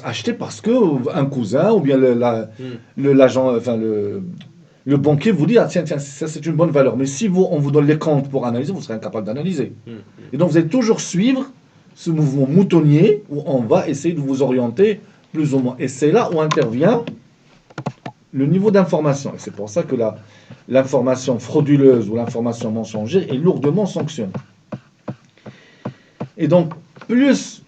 acheter parce que un cousin ou bien l'agent, le banquier vous dit, ah tiens, ça c'est une bonne valeur. Mais si on vous donne les comptes pour analyser, vous serez incapable d'analyser. Et donc vous allez toujours suivre ce mouvement moutonnier où on va essayer de vous orienter plus ou moins. Et c'est là où intervient le niveau d'information. Et c'est pour ça que l'information frauduleuse ou l'information mensongère est lourdement sanctionnée. Et donc, plus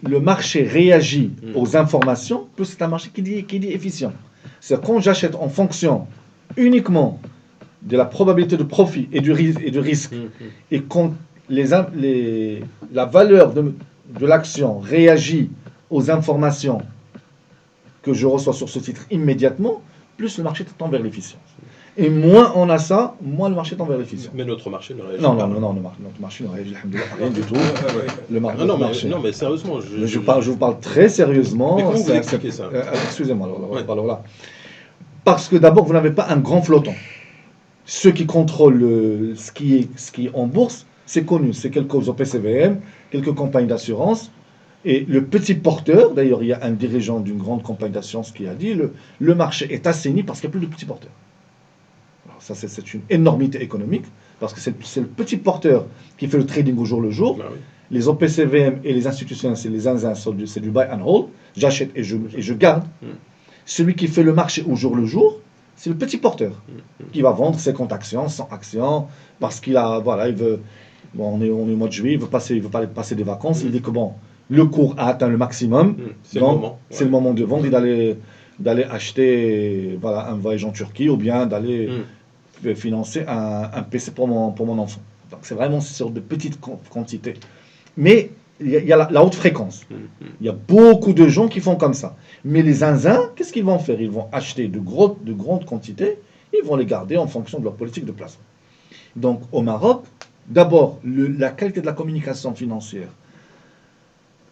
le marché réagit aux informations, plus c'est un marché qui dit efficient. C'est quand j'achète en fonction uniquement de la probabilité de profit et du risque, et quand la valeur de l'action réagit aux informations que je reçois sur ce titre immédiatement, plus le marché tend vers l'efficience. Et moins on a ça, moins le marché tend vers l'efficience. Mais notre marché ne réagit pas. Non, notre marché ne réagit rien du tout. Mais sérieusement. Je vous parle très sérieusement. Mais comment vous expliquez ça? Excusez-moi, alors là. Parce que d'abord, vous n'avez pas un grand flottant. Ceux qui contrôlent ce qui est en bourse, c'est connu. C'est quelques OPCVM, quelques compagnies d'assurance. Et le petit porteur, d'ailleurs, il y a un dirigeant d'une grande compagnie d'assurance qui a dit le marché est assaini parce qu'il n'y a plus de petits porteurs. Alors ça, c'est une énormité économique, parce que c'est le petit porteur qui fait le trading au jour le jour. Oui. Les OPCVM et les institutions, c'est les zinzins, c'est du buy and hold. J'achète et je garde. Celui qui fait le marché au jour le jour, c'est le petit porteur qui va vendre ses comptes actions, 100 actions, parce qu'il a, il veut, on est au mois de juillet, il veut passer des vacances, il dit que le cours a atteint le maximum, donc c'est le moment de vendre et d'aller acheter un voyage en Turquie ou bien d'aller financer un PC pour mon enfant. Donc c'est vraiment sur de petites quantités. Mais il y a la haute fréquence. Il y a beaucoup de gens qui font comme ça. Mais les zinzins, qu'est-ce qu'ils vont faire? Ils vont acheter de grandes quantités, ils vont les garder en fonction de leur politique de placement. Donc au Maroc, d'abord, la qualité de la communication financière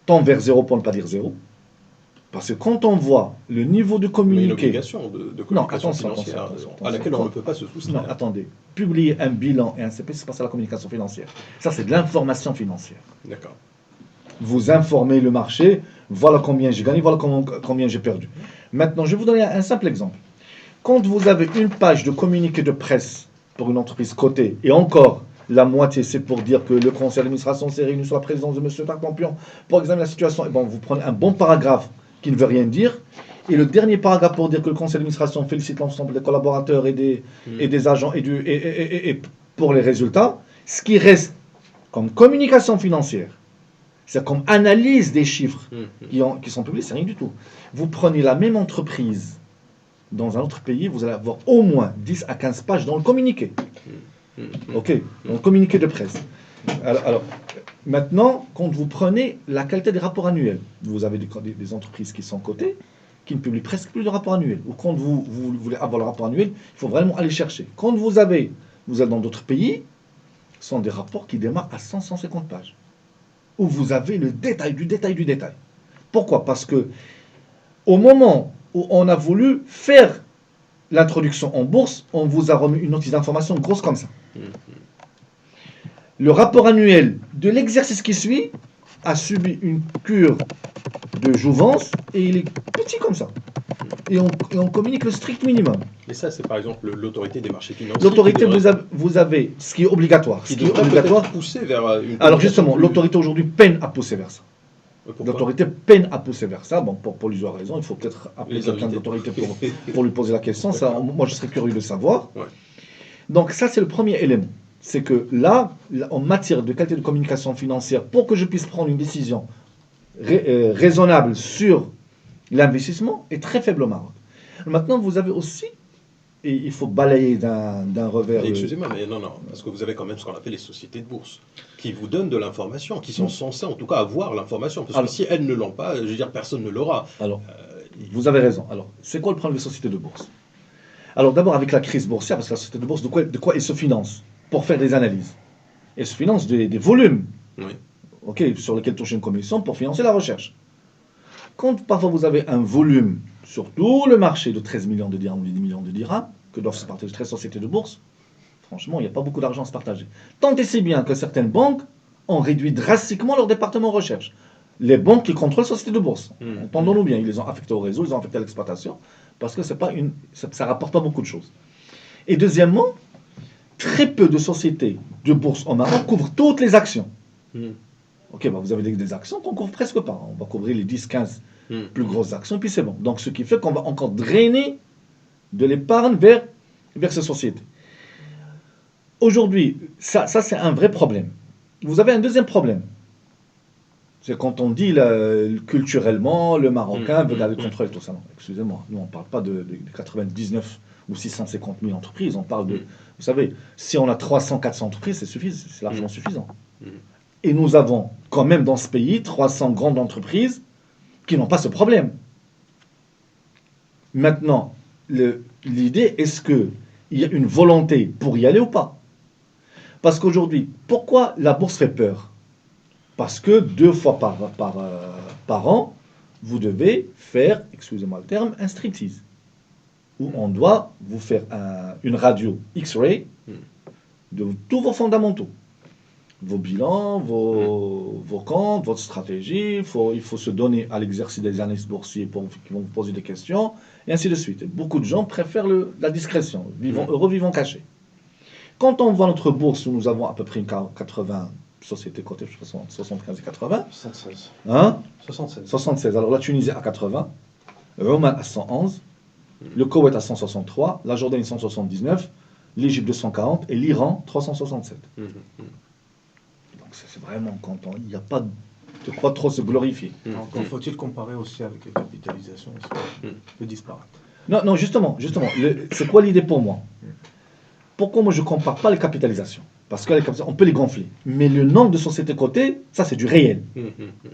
tend vers zéro pour ne pas dire zéro. Parce que quand on voit le niveau de communiqué... Mais une obligation de communication financière attention, à laquelle on ne peut pas se soustraire. Non, attendez. Publier un bilan et un CP, c'est pas ça la communication financière. Ça, c'est de l'information financière. D'accord. Vous informez le marché, voilà combien j'ai gagné, voilà combien j'ai perdu. Maintenant, je vais vous donner un simple exemple. Quand vous avez une page de communiqué de presse pour une entreprise cotée, et encore, la moitié, c'est pour dire que le conseil d'administration s'est réuni sous la présidence de M. Tarcampion pour examiner la situation, et bon, vous prenez un bon paragraphe qui ne veut rien dire, et le dernier paragraphe pour dire que le conseil d'administration félicite l'ensemble des collaborateurs et des agents et pour les résultats, ce qui reste comme communication financière, c'est comme analyse des chiffres qui sont publiés, c'est rien du tout. Vous prenez la même entreprise dans un autre pays, vous allez avoir au moins 10 à 15 pages dans le communiqué. Ok, dans le communiqué de presse. Alors, maintenant, quand vous prenez la qualité des rapports annuels, vous avez des entreprises qui sont cotées, qui ne publient presque plus de rapports annuels. Ou quand vous voulez avoir le rapport annuel, il faut vraiment aller chercher. Quand vous êtes dans d'autres pays, ce sont des rapports qui démarrent à 100-150 pages. Où vous avez le détail du détail du détail. Pourquoi ? Parce que au moment où on a voulu faire l'introduction en bourse, on vous a remis une notice d'information grosse comme ça. Le rapport annuel de l'exercice qui suit a subi une cure de jouvence et il est petit comme ça. Et on communique le strict minimum. Et ça, c'est par exemple l'autorité des marchés financiers. L'autorité, vous avez ce qui est obligatoire. Qui devrait peut-être pousser vers une... Alors justement, l'autorité aujourd'hui peine à pousser vers ça. L'autorité peine à pousser vers ça. Bon, pour plusieurs raisons. Il faut peut-être appeler quelqu'un de l'autorité pour lui poser la question. Ça, moi, je serais curieux de savoir. Ouais. Donc ça, c'est le premier élément. C'est que là, en matière de qualité de communication financière, pour que je puisse prendre une décision raisonnable sur l'investissement, est très faible au Maroc. Maintenant, vous avez aussi, et il faut balayer d'un revers... Excusez-moi, mais non, parce que vous avez quand même ce qu'on appelle les sociétés de bourse, qui vous donnent de l'information, qui sont censées en tout cas avoir l'information, parce que si elles ne l'ont pas, je veux dire, personne ne l'aura. Alors, vous avez raison. Alors, c'est quoi le problème des sociétés de bourse ? Alors d'abord, avec la crise boursière, parce que la société de bourse, de quoi elle se finance pour faire des analyses? Elle se finance des volumes, sur lesquels touche une commission pour financer la recherche. Quand parfois vous avez un volume sur tout le marché de 13 millions de dirhams ou 10 millions de dirhams, que doivent se partager 13 sociétés de bourse, franchement, il n'y a pas beaucoup d'argent à se partager. Tant et si bien que certaines banques ont réduit drastiquement leur département recherche. Les banques qui contrôlent les sociétés de bourse, entendons-nous bien, ils les ont affectés au réseau, ils les ont affectés à l'exploitation, parce que ça ne rapporte pas beaucoup de choses. Et deuxièmement, très peu de sociétés de bourse au Maroc couvrent toutes les actions. Vous avez des actions qu'on ne couvre presque pas. On va couvrir les 10-15 plus grosses actions, et puis c'est bon. Donc, ce qui fait qu'on va encore drainer de l'épargne vers ces sociétés. Aujourd'hui, ça c'est un vrai problème. Vous avez un deuxième problème. C'est quand on dit culturellement, le Marocain veut garder le contrôle et tout ça. Non, excusez-moi, nous on ne parle pas de 99 ou 650 000 entreprises. On parle de... Vous savez, si on a 300-400 entreprises, c'est largement suffisant. Et nous avons quand même dans ce pays 300 grandes entreprises qui n'ont pas ce problème. Maintenant, l'idée, est-ce qu'il y a une volonté pour y aller ou pas? Parce qu'aujourd'hui, pourquoi la bourse fait peur? Parce que 2 fois par an, vous devez faire, excusez-moi le terme, un striptease. Où on doit vous faire une radio X-ray de tous vos fondamentaux. Vos bilans, vos comptes, votre stratégie. Il faut se donner à l'exercice des analystes boursiers qui vont vous poser des questions, et ainsi de suite. Et beaucoup de gens préfèrent la discrétion. Vivons heureux, vivons cachés. Quand on voit notre bourse, où nous avons à peu près 80 sociétés cotées, 75 et 80. 76. Hein? 76. 76. Alors la Tunisie à 80, Oman à 111, le Koweït à 163, la Jordanie 179, l'Égypte 240 et l'Iran 367. Donc c'est vraiment quand il n'y a pas de quoi trop se glorifier. Encore faut-il comparer aussi avec les capitalisations, c'est un peu disparate. Non, justement, c'est quoi l'idée pour moi? Pourquoi moi je ne compare pas les capitalisations? Parce qu'on peut les gonfler. Mais le nombre de sociétés cotées, ça c'est du réel.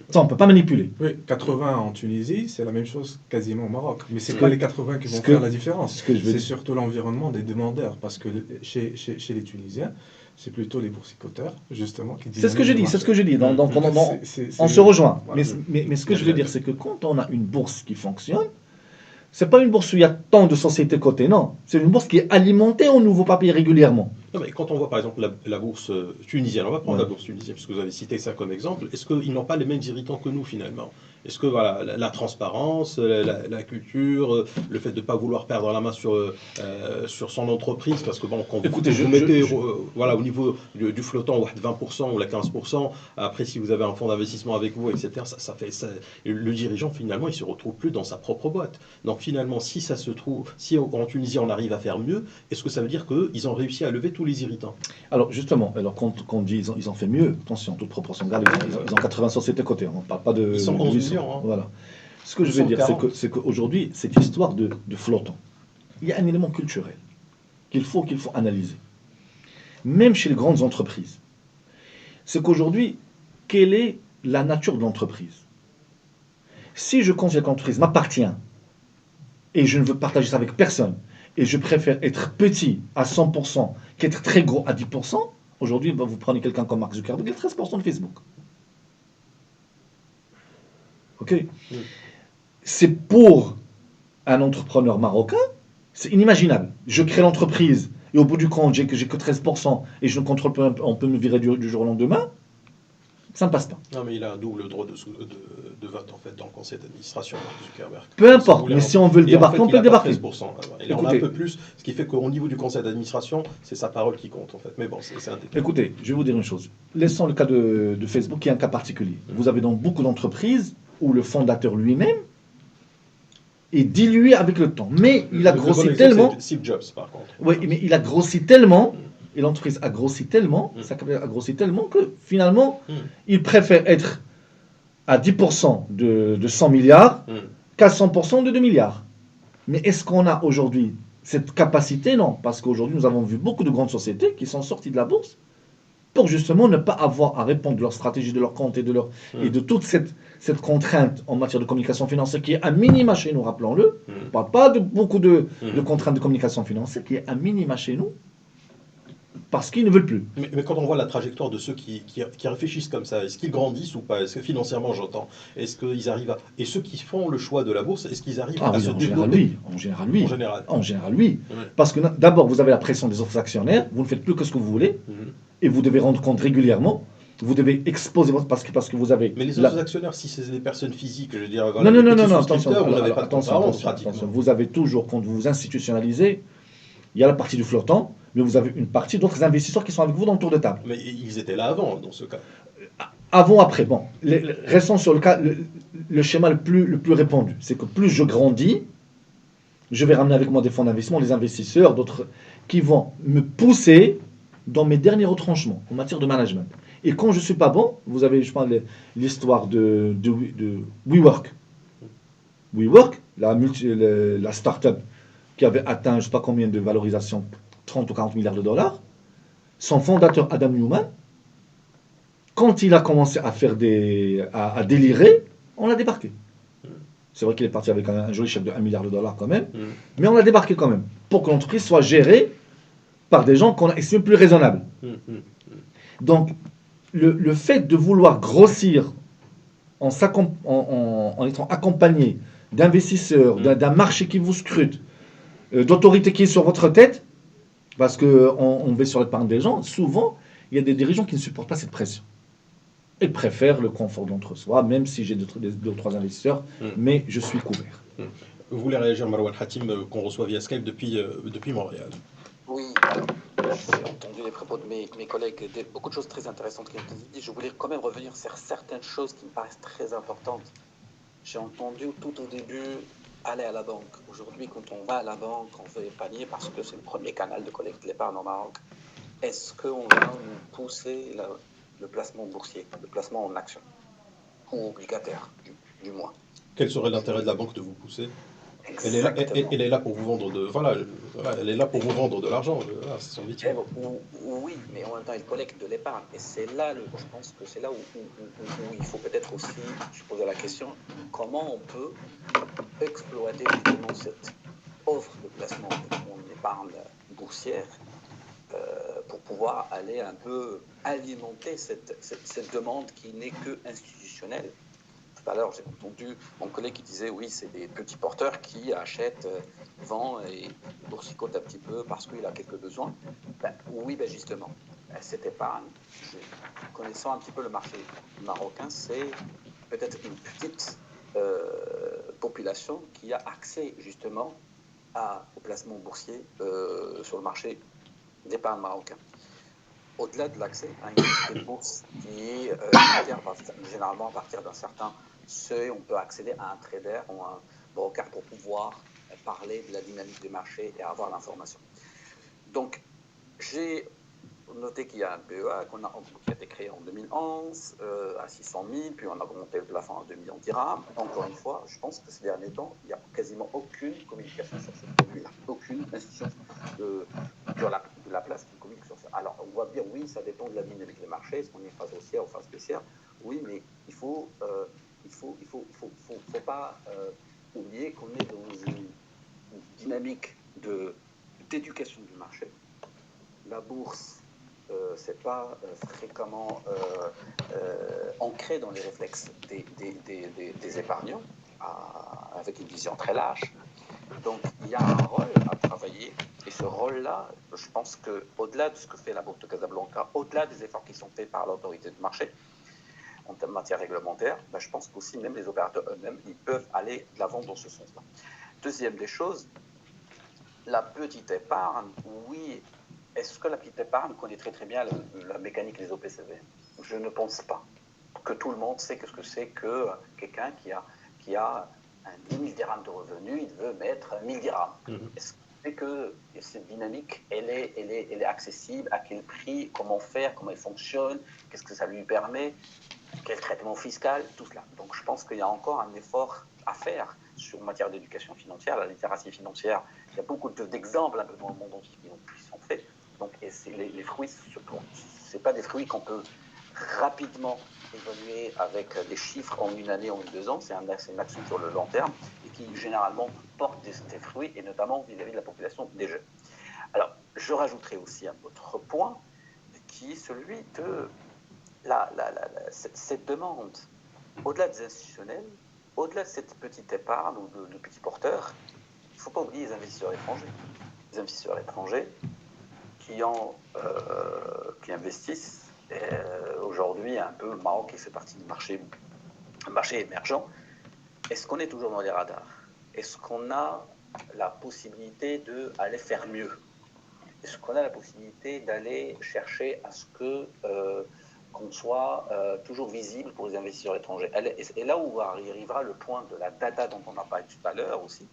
Ça on ne peut pas manipuler. Oui, 80 en Tunisie, c'est la même chose quasiment au Maroc. Mais ce n'est pas les 80 qui vont faire la différence. C'est surtout l'environnement des demandeurs. Parce que chez les Tunisiens, c'est plutôt les boursicoteurs, justement, qui disent... C'est ce que je dis. On se rejoint. Mais ce que je veux dire, c'est que quand on a une bourse qui fonctionne, c'est pas une bourse où il y a tant de sociétés cotées, non. C'est une bourse qui est alimentée en nouveaux papiers régulièrement. Non, mais quand on voit par exemple la bourse tunisienne, on va prendre Ouais. la bourse tunisienne, puisque vous avez cité ça comme exemple, est-ce qu'ils n'ont pas les mêmes irritants que nous finalement? Est-ce que voilà, la transparence, la culture, le fait de ne pas vouloir perdre la main sur son entreprise, parce que bon, quand Écoutez, vous mettez voilà, au niveau du flottant, ouais, 20% ou la 15%, après si vous avez un fonds d'investissement avec vous, etc., le dirigeant finalement il se retrouve plus dans sa propre boîte. Donc finalement, si ça se trouve, si en Tunisie on arrive à faire mieux, est-ce que ça veut dire qu'ils ont réussi à lever tous les irritants? Alors justement, alors quand on dit ils ont fait mieux, attention, toute proportion gardée, ils ont 80 sociétés cotées, on ne parle pas de... Ils sont 11 millions. Hein. Voilà. Ce que Nous je veux sommes dire, 40. c'est qu'aujourd'hui, cette histoire de flottant, il y a un élément culturel qu'il faut analyser. Même chez les grandes entreprises. C'est qu'aujourd'hui, quelle est la nature de l'entreprise? Si je considère que l'entreprise m'appartient et je ne veux partager ça avec personne, et je préfère être petit à 100% qu'être très gros à 10%, aujourd'hui, vous prenez quelqu'un comme Mark Zuckerberg, il est 13% de Facebook. Ok? C'est pour un entrepreneur marocain, c'est inimaginable. Je crée l'entreprise et au bout du compte, j'ai que 13% et je ne contrôle pas, on peut me virer du jour au lendemain. Ça ne passe pas. Non, mais il a un double droit de vote en fait dans le conseil d'administration, Mark Zuckerberg. Peu importe, mais si on veut le débarquer, on peut le débarquer. Il a 13%. Il en a un peu plus, ce qui fait qu'au niveau du conseil d'administration, c'est sa parole qui compte en fait. Mais bon, c'est un détail. Écoutez, je vais vous dire une chose. Laissons le cas de Facebook qui est un cas particulier. Vous avez dans beaucoup d'entreprises où le fondateur lui-même est dilué avec le temps. Mais il a grossi tellement. Steve Jobs, par contre. Oui, mais il a grossi tellement, et l'entreprise a grossi tellement, ça a grossi tellement que finalement, il préfère être à 10% de 100 milliards qu'à 100% de 2 milliards. Mais est-ce qu'on a aujourd'hui cette capacité? Non, parce qu'aujourd'hui, nous avons vu beaucoup de grandes sociétés qui sont sorties de la bourse pour justement ne pas avoir à répondre de leur stratégie, de leur compte et de toute cette contrainte en matière de communication financière qui est un minima chez nous, rappelons-le. On ne parle pas de beaucoup de contraintes de communication financière, qui est un minima chez nous, parce qu'ils ne veulent plus. Mais quand on voit la trajectoire de ceux qui réfléchissent comme ça, est-ce qu'ils grandissent ou pas? Est-ce que financièrement, j'entends, est-ce qu'ils arrivent à... Et ceux qui font le choix de la bourse, est-ce qu'ils arrivent à se développer? En général, oui. En général, oui. Ouais. Parce que d'abord, vous avez la pression des autres actionnaires, vous ne faites plus que ce que vous voulez, et vous devez rendre compte régulièrement, vous devez exposer votre... Parce que vous avez... Mais les autres actionnaires, si c'est des personnes physiques, je veux dire... Voilà, non, attention, vous avez toujours, quand vous vous institutionnalisez, il y a la partie du flottant, mais vous avez une partie d'autres investisseurs qui sont avec vous dans le tour de table. Mais ils étaient là avant, dans ce cas. Avant, après. Bon, restons sur le cas, le schéma le plus répandu. C'est que plus je grandis, je vais ramener avec moi des fonds d'investissement, des investisseurs, d'autres qui vont me pousser dans mes derniers retranchements en matière de management. Et quand je ne suis pas bon, vous avez, je pense, l'histoire de WeWork. WeWork, la start-up qui avait atteint je ne sais pas combien de valorisation, 30 ou 40 milliards de dollars, son fondateur Adam Neumann, quand il a commencé à faire à délirer, on l'a débarqué. C'est vrai qu'il est parti avec un joli chèque de 1 milliard de dollars quand même, mais on l'a débarqué quand même, pour que l'entreprise soit gérée par des gens qu'on a estimé plus raisonnables. Donc, le fait de vouloir grossir en étant accompagné d'investisseurs, d'un marché qui vous scrute, d'autorité qui est sur votre tête, parce qu'on va sur l'épargne des gens, souvent, il y a des dirigeants qui ne supportent pas cette pression. Ils préfèrent le confort d'entre-soi, même si j'ai deux ou trois investisseurs, mais je suis couvert. Vous voulez réagir, Marwan Hatim, qu'on reçoit via Skype depuis Montréal? Oui, alors, j'ai entendu les propos de mes collègues, beaucoup de choses très intéressantes qui ont été dites. Je voulais quand même revenir sur certaines choses qui me paraissent très importantes. J'ai entendu tout au début aller à la banque. Aujourd'hui, quand on va à la banque, on veut épargner parce que c'est le premier canal de collecte de l'épargne au Maroc. Est-ce qu'on va nous pousser le placement boursier, le placement en action, ou obligataire, du moins? Quel serait l'intérêt de la banque de vous pousser? Elle est là pour vous vendre elle est là pour vous vendre de l'argent. C'est son métier. Oui, mais en même temps, elle collecte de l'épargne. Et c'est là, je pense que c'est là où il faut peut-être aussi se poser la question, comment on peut exploiter justement cette offre de placement en épargne boursière pour pouvoir aller un peu alimenter cette demande qui n'est que institutionnelle. tout à l'heure, j'ai entendu mon collègue qui disait oui, c'est des petits porteurs qui achètent, vendent et boursicotent un petit peu parce qu'il a quelques besoins. Oui, justement, cette épargne, connaissant un petit peu le marché marocain, c'est peut-être une petite population qui a accès justement au placement boursier sur le marché d'épargne marocain. Au-delà de l'accès à une activité de bourse qui est limitaire, généralement à partir d'un certain seuil, on peut accéder à un trader ou un broker pour pouvoir parler de la dynamique du marché et avoir l'information. Donc, j'ai noté qu'il y a un PEA qui a été créé en 2011 à 600 000, puis on a augmenté le plafond à 2 millions de dirhams. Encore une fois, je pense que ces derniers temps, il n'y a quasiment aucune communication sur ce produit-là. Aucune institution de la place qui communique sur ça. Alors, on va dire, oui, ça dépend de la dynamique des marchés. Est-ce qu'on est phase haussière ou phase baissière? Oui, mais il faut pas oublier qu'on est dans une dynamique d'éducation du marché. La bourse, c'est pas fréquemment ancré dans les réflexes des épargnants, avec une vision très large. Donc, il y a un rôle à travailler, et ce rôle-là, je pense qu'au-delà de ce que fait la Bourse de Casablanca, au-delà des efforts qui sont faits par l'autorité de marché en matière réglementaire, je pense qu'aussi même les opérateurs eux-mêmes, ils peuvent aller de l'avant dans ce sens-là. Deuxième des choses, la petite épargne, oui. Est-ce que la petite épargne connaît très bien la mécanique des OPCV? Je ne pense pas. Que tout le monde sait ce que c'est que quelqu'un qui a 10 000 dirhams de revenus, il veut mettre 1000 dirhams. Est-ce que cette dynamique, elle est accessible? À quel prix? Comment faire? Comment elle fonctionne? Qu'est-ce que ça lui permet? Quel traitement fiscal? Tout cela. Donc je pense qu'il y a encore un effort à faire en matière d'éducation financière, la littératie financière. Il y a beaucoup d'exemples un peu dans le monde entier qui sont faits. Donc, et les fruits, ce pas des fruits qu'on peut rapidement évaluer avec des chiffres en une année, en 2 ans. C'est une action sur le long terme et qui généralement porte des fruits, et notamment vis-à-vis de la population des jeunes. Alors, je rajouterai aussi un autre point qui est celui de cette demande, au-delà des institutionnels, au-delà de cette petite épargne ou de petits porteurs, il ne faut pas oublier les investisseurs étrangers. Les investisseurs étrangers qui investissent aujourd'hui un peu. Le Maroc qui fait partie du marché émergent. Est-ce qu'on est toujours dans les radars? Est-ce qu'on a la possibilité d'aller faire mieux? Est-ce qu'on a la possibilité d'aller chercher à ce qu'on soit toujours visible pour les investisseurs étrangers? Et là où arrivera le point de la data dont on a parlé tout à l'heure aussi,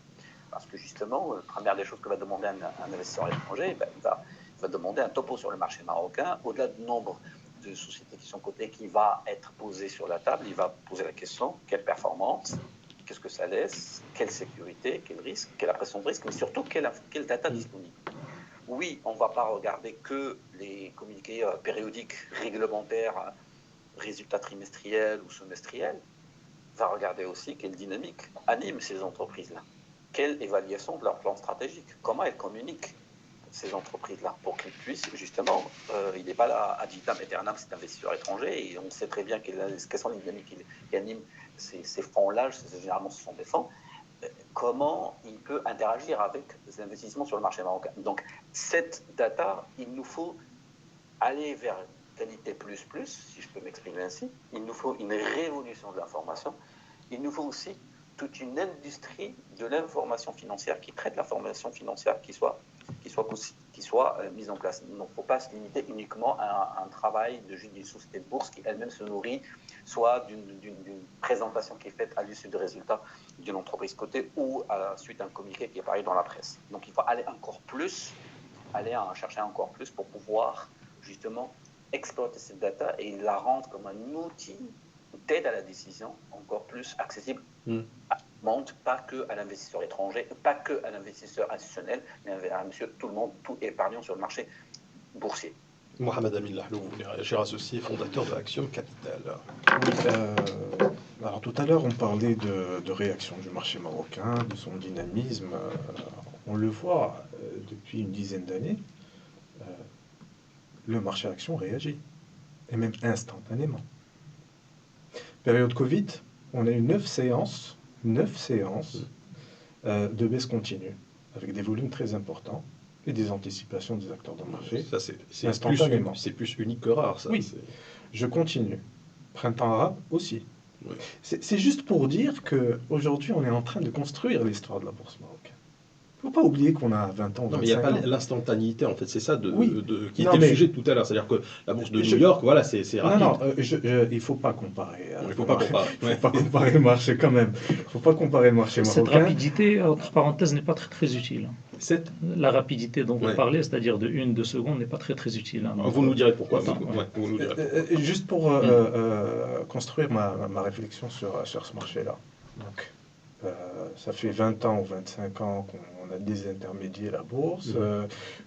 parce que justement, la première des choses que va demander un investisseur étranger, il va demander un topo sur le marché marocain. Au-delà du nombre de sociétés qui sont cotées, qui va être posé sur la table, il va poser la question: quelle performance, qu'est-ce que ça laisse, quelle sécurité, quel risque, quelle impression de risque, mais surtout quelle data disponible. Oui, on ne va pas regarder que les communiqués périodiques réglementaires, résultats trimestriels ou semestriels. On va regarder aussi quelle dynamique anime ces entreprises-là. Quelle évaluation de leur plan stratégique? Comment elles communiquent, ces entreprises-là, pour qu'elles puissent, justement, il n'est pas là ad vitam aeternam, cet investisseur étranger, et on sait très bien quelles sont les dynamiques qui animent ces fonds-là. Généralement, ce sont des fonds. Comment il peut interagir avec les investissements sur le marché marocain. Donc, cette data, il nous faut aller vers qualité plus, si je peux m'exprimer ainsi. Il nous faut une révolution de l'information. Il nous faut aussi toute une industrie de l'information financière qui traite l'information financière qui soit mise en place. Il ne faut pas se limiter uniquement à un travail d'une société de bourse qui elle-même se nourrit soit d'une présentation qui est faite à l'issue de résultats d'une entreprise cotée ou à la suite d'un communiqué qui est paru dans la presse. Donc il faut aller encore plus, aller en chercher encore plus pour pouvoir justement exploiter cette data et la rendre comme un outil d'aide à la décision encore plus accessible à tout le monde, pas que à l'investisseur étranger, pas que à l'investisseur institutionnel, mais à monsieur tout le monde, tout épargnant sur le marché boursier. Mohamed Amin Lahlou, vous voulez réagir, associé, fondateur de Axiom Capital. Oui, alors tout à l'heure on parlait de réaction du marché marocain, de son dynamisme. On le voit depuis une dizaine d'années, le marché action réagit, et même instantanément. Période Covid, on a eu 9 séances de baisse continue, avec des volumes très importants et des anticipations des acteurs de marché. Ça, c'est Instantanément. plus unique que rare, ça. Oui. C'est- Je continue. Printemps arabe aussi. Oui. C'est juste pour dire qu'aujourd'hui, on est en train de construire l'histoire de la bourse marocaine. Il ne faut pas oublier qu'on a 20 ans, Non, mais il n'y a 25 pas ans. l'instantanéité, en fait, c'est ça Oui. qui Non, était le mais- sujet de tout à l'heure. C'est-à-dire que la bourse de Je- New York, voilà, c'est Non, rapide. non, il ne faut pas comparer. Il ne faut pas comparer. Il ne faut pas comparer le marché quand même. Il ne faut pas comparer le marché Cette marocain. rapidité, entre parenthèses, n'est pas très, très utile. Cette- La rapidité dont vous Ouais. parlez, c'est-à-dire de 1-2 secondes, n'est pas très, très utile. hein. Vous nous direz pourquoi. Attends, Ouais, vous nous direz pourquoi. Juste pour construire ma réflexion sur ce marché-là. Donc, ça fait 20 ans ou 25 ans qu'on a désintermédié la bourse,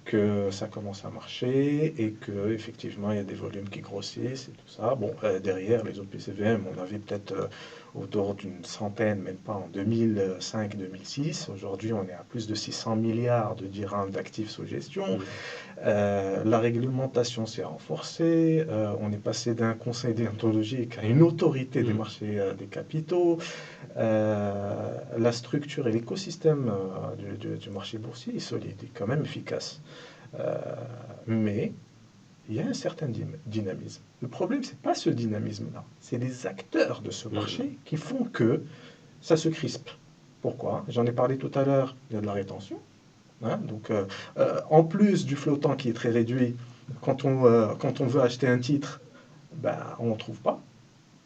que ça commence à marcher et qu'effectivement il y a des volumes qui grossissent et tout ça. Bon, derrière les OPCVM, on avait peut-être autour d'une centaine, même pas en 2005-2006. Aujourd'hui, on est à plus de 600 milliards de dirhams d'actifs sous gestion. La réglementation s'est renforcée. On est passé d'un conseil déontologique à une autorité des marchés des capitaux. La structure et l'écosystème du marché boursier est solide, est quand même efficace. Mais il y a un certain dynamisme. Le problème, ce n'est pas ce dynamisme-là, c'est les acteurs de ce marché qui font que ça se crispe. Pourquoi? J'en ai parlé tout à l'heure, il y a de la rétention. Hein, donc, en plus du flottant qui est très réduit, quand on veut acheter un titre, ben, on n'en trouve pas.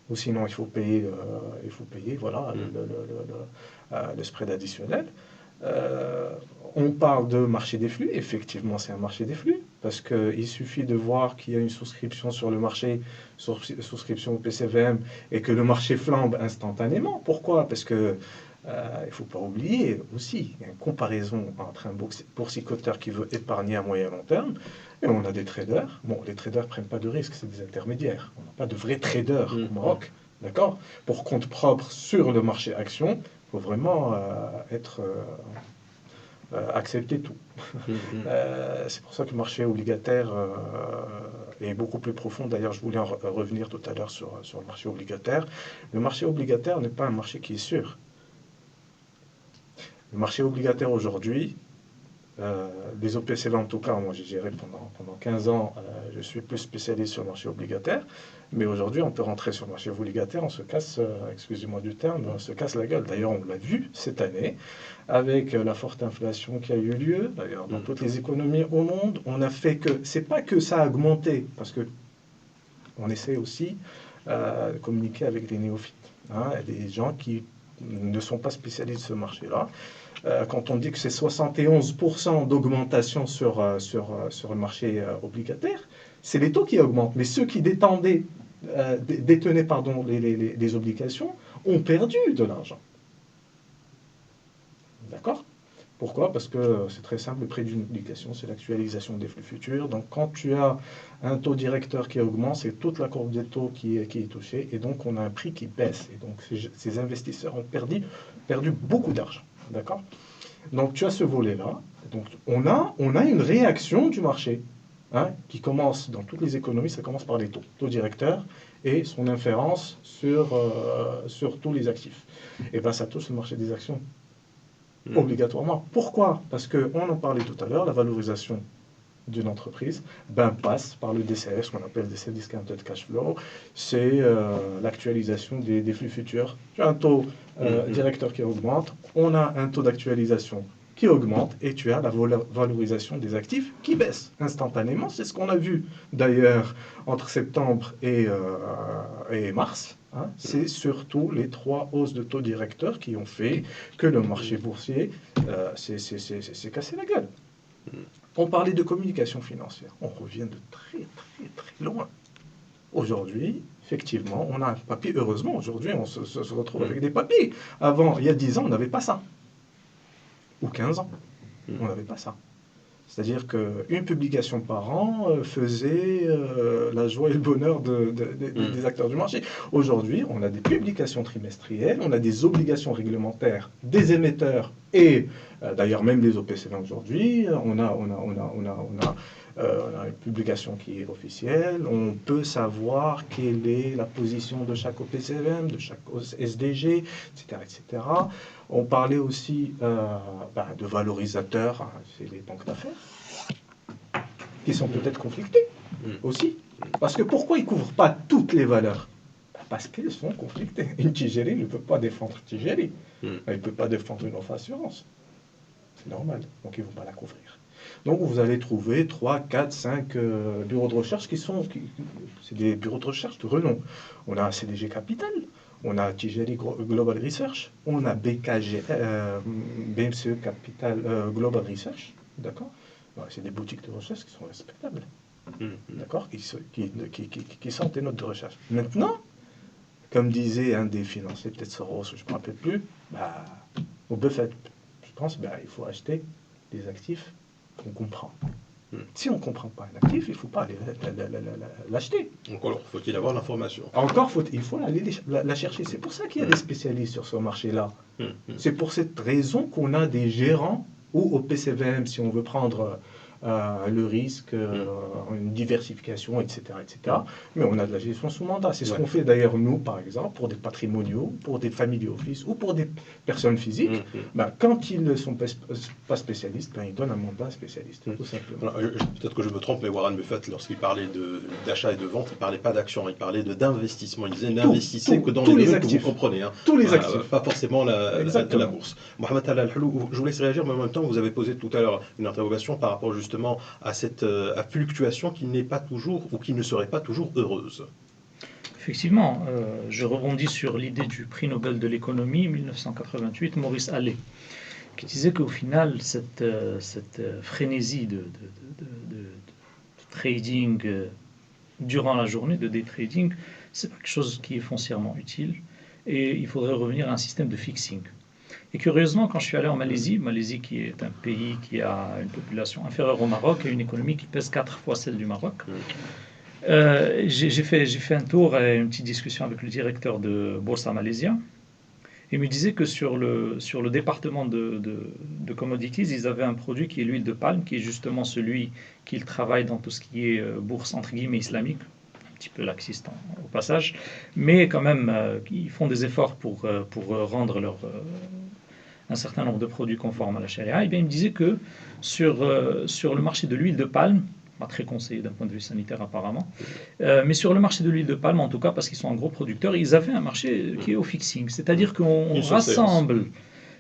Ou sinon, il faut payer voilà, le spread additionnel. On parle de marché des flux. Effectivement, c'est un marché des flux. Parce qu'il suffit de voir qu'il y a une souscription sur le marché, souscription au PCVM, et que le marché flambe instantanément. Pourquoi? Parce que il ne faut pas oublier aussi, il y a une comparaison entre un boursicoteur qui veut épargner à moyen et long terme, et on a des traders. Bon, les traders ne prennent pas de risques, c'est des intermédiaires. On n'a pas de vrais traders au Maroc. D'accord? Pour compte propre sur le marché action, il faut vraiment accepter tout. C'est pour ça que le marché obligataire est beaucoup plus profond. D'ailleurs, je voulais revenir tout à l'heure sur le marché obligataire. Le marché obligataire n'est pas un marché qui est sûr. Le marché obligataire aujourd'hui, les OPCV en tout cas, moi j'ai géré pendant 15 ans, je suis plus spécialisé sur le marché obligataire, mais aujourd'hui on peut rentrer sur le marché obligataire, on se casse, excusez-moi du terme, on se casse la gueule. D'ailleurs on l'a vu cette année, avec la forte inflation qui a eu lieu, d'ailleurs dans toutes les économies au monde, on a fait que, c'est pas que ça a augmenté, parce que on essaie aussi de communiquer avec les néophytes, hein, des gens qui ne sont pas spécialistes de ce marché-là. Quand on dit que c'est 71% d'augmentation sur le marché obligataire, c'est les taux qui augmentent. Mais ceux qui détenaient les obligations ont perdu de l'argent. D'accord? Pourquoi? Parce que c'est très simple, le prix d'une obligation, c'est l'actualisation des flux futurs. Donc quand tu as un taux directeur qui augmente, c'est toute la courbe des taux qui est touchée, et donc on a un prix qui baisse. Et donc ces investisseurs ont perdu beaucoup d'argent. D'accord? Donc tu as ce volet-là. Donc on a une réaction du marché, hein, qui commence, dans toutes les économies, ça commence par les taux directeurs et son inférence sur tous les actifs. Et bien ça touche le marché des actions. Obligatoirement. Pourquoi? Parce qu'on en parlait tout à l'heure, la valorisation d'une entreprise passe par le DCF, ce qu'on appelle DCF Discounted Cash Flow. C'est l'actualisation des flux futurs. Tu as un taux directeur qui augmente, on a un taux d'actualisation qui augmente, et tu as la valorisation des actifs qui baisse instantanément. C'est ce qu'on a vu d'ailleurs entre septembre et mars. Hein. C'est surtout les 3 hausses de taux directeurs qui ont fait que le marché boursier s'est cassé la gueule. On parlait de communication financière. On revient de très, très, très loin. Aujourd'hui, effectivement, on a un papier. Heureusement, aujourd'hui, on se retrouve avec des papiers. Avant, il y a 10 ans, on n'avait pas ça. Ou 15 ans, on n'avait pas ça. C'est-à-dire qu'une publication par an faisait la joie et le bonheur des acteurs du marché. Aujourd'hui, on a des publications trimestrielles, on a des obligations réglementaires des émetteurs et d'ailleurs même les OPCV aujourd'hui. On a on a une publication qui est officielle, on peut savoir quelle est la position de chaque OPCVM, de chaque SDG, etc., etc. On parlait aussi de valorisateurs, hein, c'est les banques d'affaires, qui sont peut-être conflictés aussi. Parce que pourquoi ils ne couvrent pas toutes les valeurs? Parce qu'ils sont conflictés. Une Tijeri ne peut pas défendre Tijeri. Elle ne peut pas défendre une offre assurance. C'est normal. Donc ils ne vont pas la couvrir. Donc vous allez trouver 3, 4, 5 bureaux de recherche c'est des bureaux de recherche de renom. On a CDG Capital, on a Tijeri Global Research, on a BMCE Capital Global Research, d'accord? C'est des boutiques de recherche qui sont respectables, d'accord? Qui sortent des notes de recherche. Maintenant, comme disait un des financiers, peut-être Soros, je ne me rappelle plus, au Buffett, je pense, il faut acheter des actifs qu'on comprend. Si on ne comprend pas un actif, il ne faut pas aller l'acheter. Encore faut-il avoir l'information. Il faut aller la chercher. C'est pour ça qu'il y a des spécialistes sur ce marché-là. C'est pour cette raison qu'on a des gérants, ou au PCVM, si on veut prendre le risque, une diversification, etc., etc. Mais on a de la gestion sous mandat. C'est ce qu'on fait d'ailleurs nous, par exemple, pour des patrimoniaux, pour des family office ou pour des personnes physiques. Quand ils ne sont pas spécialistes, ils donnent un mandat spécialiste, tout simplement. Peut-être que je me trompe, mais Warren Buffett, lorsqu'il parlait d'achat et de vente, il ne parlait pas d'action, il parlait d'investissement. Il disait n'investissez que dans les domaines que vous comprenez. Tous les actifs. Pas forcément la bourse. Mohamed Al-Halou, je vous laisse réagir, mais en même temps, vous avez posé tout à l'heure une interrogation par rapport justement à cette fluctuation qui n'est pas toujours ou qui ne serait pas toujours heureuse. Effectivement, je rebondis sur l'idée du prix Nobel de l'économie 1988, Maurice Allais, qui disait qu'au final, cette frénésie de trading durant la journée, de day trading, c'est pas quelque chose qui est foncièrement utile et il faudrait revenir à un système de fixing. Et curieusement, quand je suis allé en Malaisie qui est un pays qui a une population inférieure au Maroc et une économie qui pèse 4 fois celle du Maroc, j'ai fait un tour et une petite discussion avec le directeur de Boursa Malaysia. Il me disait que sur le département de commodities, ils avaient un produit qui est l'huile de palme, qui est justement celui qu'ils travaillent dans tout ce qui est bourse entre guillemets islamique, un petit peu laxiste au passage, mais quand même, ils font des efforts pour rendre un certain nombre de produits conformes à la charia. Et bien, il me disait que sur le marché de l'huile de palme, pas très conseillé d'un point de vue sanitaire apparemment, mais sur le marché de l'huile de palme, en tout cas parce qu'ils sont un gros producteur, ils avaient un marché qui est au fixing, c'est-à-dire qu'on rassemble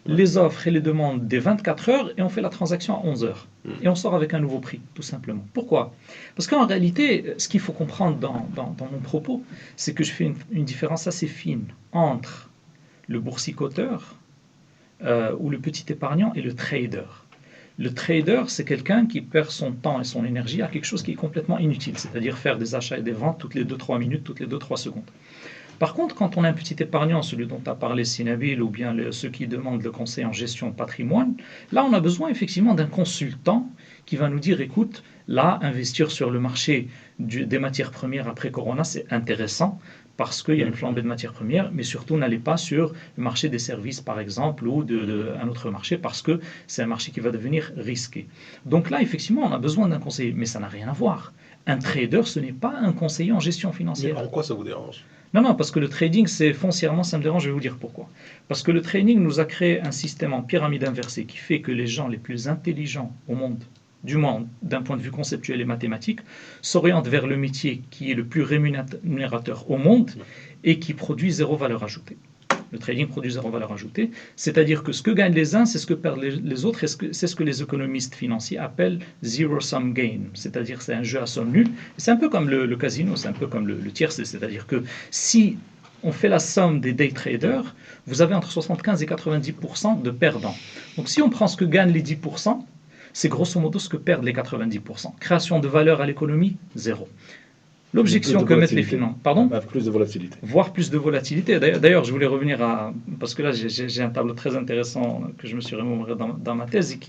les offres et les demandes des 24 heures et on fait la transaction à 11 heures. Et on sort avec un nouveau prix, tout simplement. Pourquoi? Parce qu'en réalité, ce qu'il faut comprendre dans mon propos, c'est que je fais une différence assez fine entre le boursicoteur ou le petit épargnant et le trader. Le trader, c'est quelqu'un qui perd son temps et son énergie à quelque chose qui est complètement inutile, c'est-à-dire faire des achats et des ventes toutes les 2-3 minutes, toutes les 2-3 secondes. Par contre, quand on a un petit épargnant, celui dont a parlé Sinabil, ou bien ceux qui demandent le conseil en gestion de patrimoine, là on a besoin effectivement d'un consultant qui va nous dire, écoute, là, investir sur le marché des matières premières après Corona, c'est intéressant, parce qu'il y a une flambée de matières premières, mais surtout n'allez pas sur le marché des services, par exemple, ou un autre marché, parce que c'est un marché qui va devenir risqué. Donc là, effectivement, on a besoin d'un conseiller, mais ça n'a rien à voir. Un trader, ce n'est pas un conseiller en gestion financière. Mais en quoi ça vous dérange? Non, parce que le trading, c'est foncièrement, ça me dérange, je vais vous dire pourquoi. Parce que le trading nous a créé un système en pyramide inversée qui fait que les gens les plus intelligents au monde, du moins d'un point de vue conceptuel et mathématique, s'orientent vers le métier qui est le plus rémunérateur au monde et qui produit zéro valeur ajoutée. Le trading produit zéro valeur ajoutée, c'est-à-dire que ce que gagnent les uns, c'est ce que perdent les autres, et c'est ce que les économistes financiers appellent zero-sum game, c'est-à-dire c'est un jeu à somme nulle. C'est un peu comme le casino, c'est un peu comme le tiercé, c'est-à-dire que si on fait la somme des day traders, vous avez entre 75 et 90% de perdants. Donc si on prend ce que gagnent les 10%, c'est grosso modo ce que perdent les 90%. Création de valeur à l'économie, zéro. L'objection que mettent les finances, pardon, Plus de volatilité. voire plus de volatilité. D'ailleurs, je voulais revenir à, parce que là, j'ai un tableau très intéressant que je me suis remémoré dans ma thèse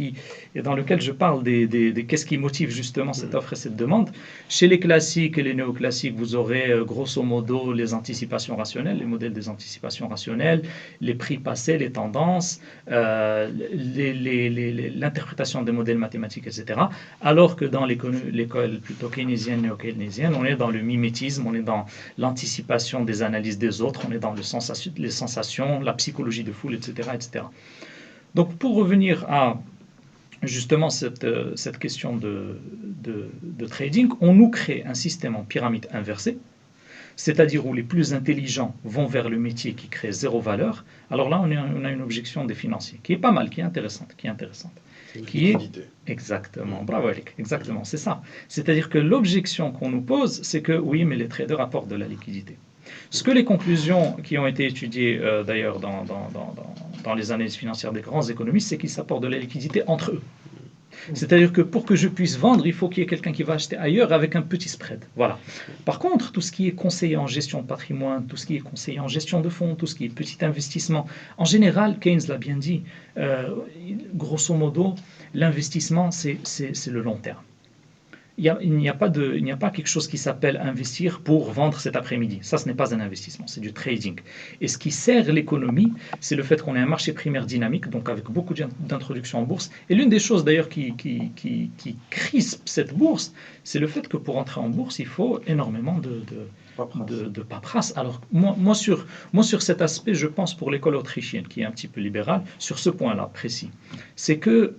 et dans lequel je parle des qu'est-ce qui motive justement cette offre et cette demande. Chez les classiques et les néoclassiques, vous aurez grosso modo les anticipations rationnelles, les modèles des anticipations rationnelles, les prix passés, les tendances, l'interprétation des modèles mathématiques, etc. Alors que dans l'école plutôt keynésienne, néo-keynésienne, on est dans le mimétisme, on est dans l'anticipation des analyses des autres, on est dans les sensations, la psychologie de foule, etc., etc. Donc pour revenir à justement cette question de trading, on nous crée un système en pyramide inversée, c'est-à-dire où les plus intelligents vont vers le métier qui crée zéro valeur. Alors là, on a une objection des financiers qui est pas mal, qui est intéressante. Qui est exactement, bravo Alec, exactement, c'est ça. C'est-à-dire que l'objection qu'on nous pose, c'est que oui, mais les traders apportent de la liquidité. Ce que les conclusions qui ont été étudiées d'ailleurs dans les analyses financières des grands économistes, c'est qu'ils s'apportent de la liquidité entre eux. C'est-à-dire que pour que je puisse vendre, il faut qu'il y ait quelqu'un qui va acheter ailleurs avec un petit spread. Voilà. Par contre, tout ce qui est conseiller en gestion de patrimoine, tout ce qui est conseiller en gestion de fonds, tout ce qui est petit investissement, en général, Keynes l'a bien dit, grosso modo, l'investissement, c'est le long terme. Il n'y a pas quelque chose qui s'appelle investir pour vendre cet après-midi. Ça, ce n'est pas un investissement, c'est du trading. Et ce qui sert l'économie, c'est le fait qu'on ait un marché primaire dynamique, donc avec beaucoup d'introductions en bourse. Et l'une des choses d'ailleurs qui crispe cette bourse, c'est le fait que pour entrer en bourse, il faut énormément de paperasse. Alors moi sur cet aspect, je pense pour l'école autrichienne, qui est un petit peu libérale, sur ce point-là précis, c'est que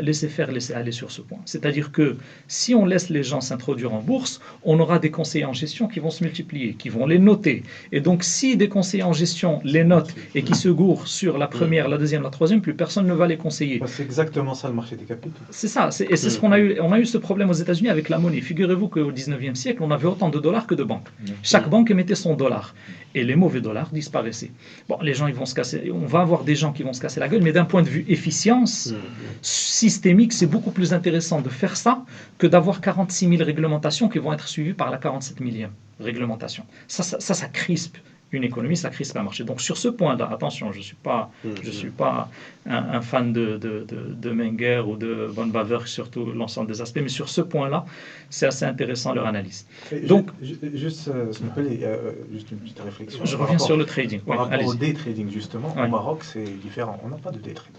laisser faire, laisser aller sur ce point. C'est-à-dire que si on laisse les gens s'introduire en bourse, on aura des conseillers en gestion qui vont se multiplier, qui vont les noter. Et donc si des conseillers en gestion les notent et qui se gourrent sur la première, la deuxième, la troisième, plus personne ne va les conseiller. C'est exactement ça le marché des capitaux. C'est ça, et c'est ce qu'on a eu. On a eu ce problème aux États-Unis avec la monnaie. Figurez-vous qu'au 19e siècle, on avait autant de dollars que de banques. Chaque banque émettait son dollar. Et les mauvais dollars disparaissaient. Bon, les gens, ils vont se casser. On va avoir des gens qui vont se casser la gueule, mais d'un point de vue efficience systémique, c'est beaucoup plus intéressant de faire ça que d'avoir 46 000 réglementations qui vont être suivies par la 47 000e réglementation. Ça crispe une économie, ça crispe un marché. Donc sur ce point-là, attention, je suis pas un fan de Menger ou de von Baver, surtout l'ensemble des aspects, mais sur ce point-là, c'est assez intéressant leur analyse. Donc, juste une petite réflexion. Je reviens sur le trading. Par rapport au day trading, justement, au Maroc, c'est différent. On n'a pas de day trading.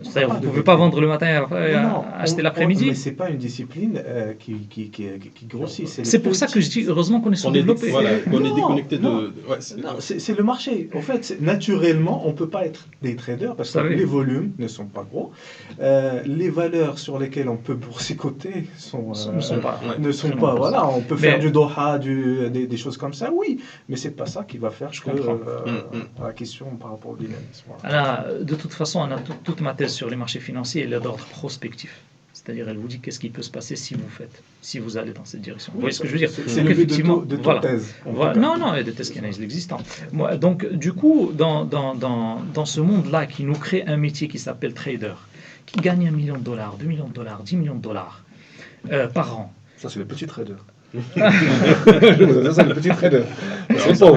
C'est-à-dire vous ne pouvez pas vendre le matin et acheter l'après-midi. Mais ce n'est pas une discipline qui grossit. C'est pour ça que je dis, heureusement qu'on est sous-développé. On est déconnecté de... c'est le marché. En fait, naturellement, on ne peut pas être des traders parce que les volumes ne sont pas gros. Les valeurs sur lesquelles on peut boursicoter ne sont pas. Voilà, on peut faire du Doha, des choses comme ça, oui. Mais ce n'est pas ça qui va faire la question par rapport au dynamisme. Voilà. De toute façon, on a toute ma thèse sur les marchés financiers, elle est d'ordre prospectif. C'est-à-dire, elle vous dit qu'est-ce qui peut se passer si vous allez dans cette direction. Vous voyez ce que je veux dire? C'est le but de toute thèse. Non, il y a des thèses qui analysent l'existant. Donc, du coup, dans ce monde-là qui nous crée un métier qui s'appelle trader, qui gagne $1 million, $2 millions, $10 millions par an. Ça, c'est le petit trader. Je vous donne ça, le petit trader. C'est Non,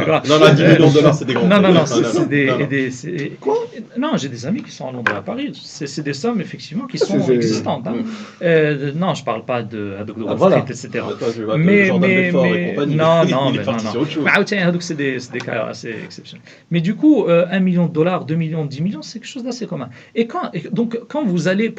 10 millions de dollars, c'est des grands. Non, c'est des... Quoi? Non, j'ai des amis qui sont à Londres et à Paris. C'est des sommes, effectivement, qui sont existantes. Non, je ne parle pas de Wall Street, etc. Mais non. C'est des cas assez exceptionnels. Mais du coup, $1 million, $2 millions, $10 millions, c'est quelque chose d'assez commun. Donc, quand vous allez,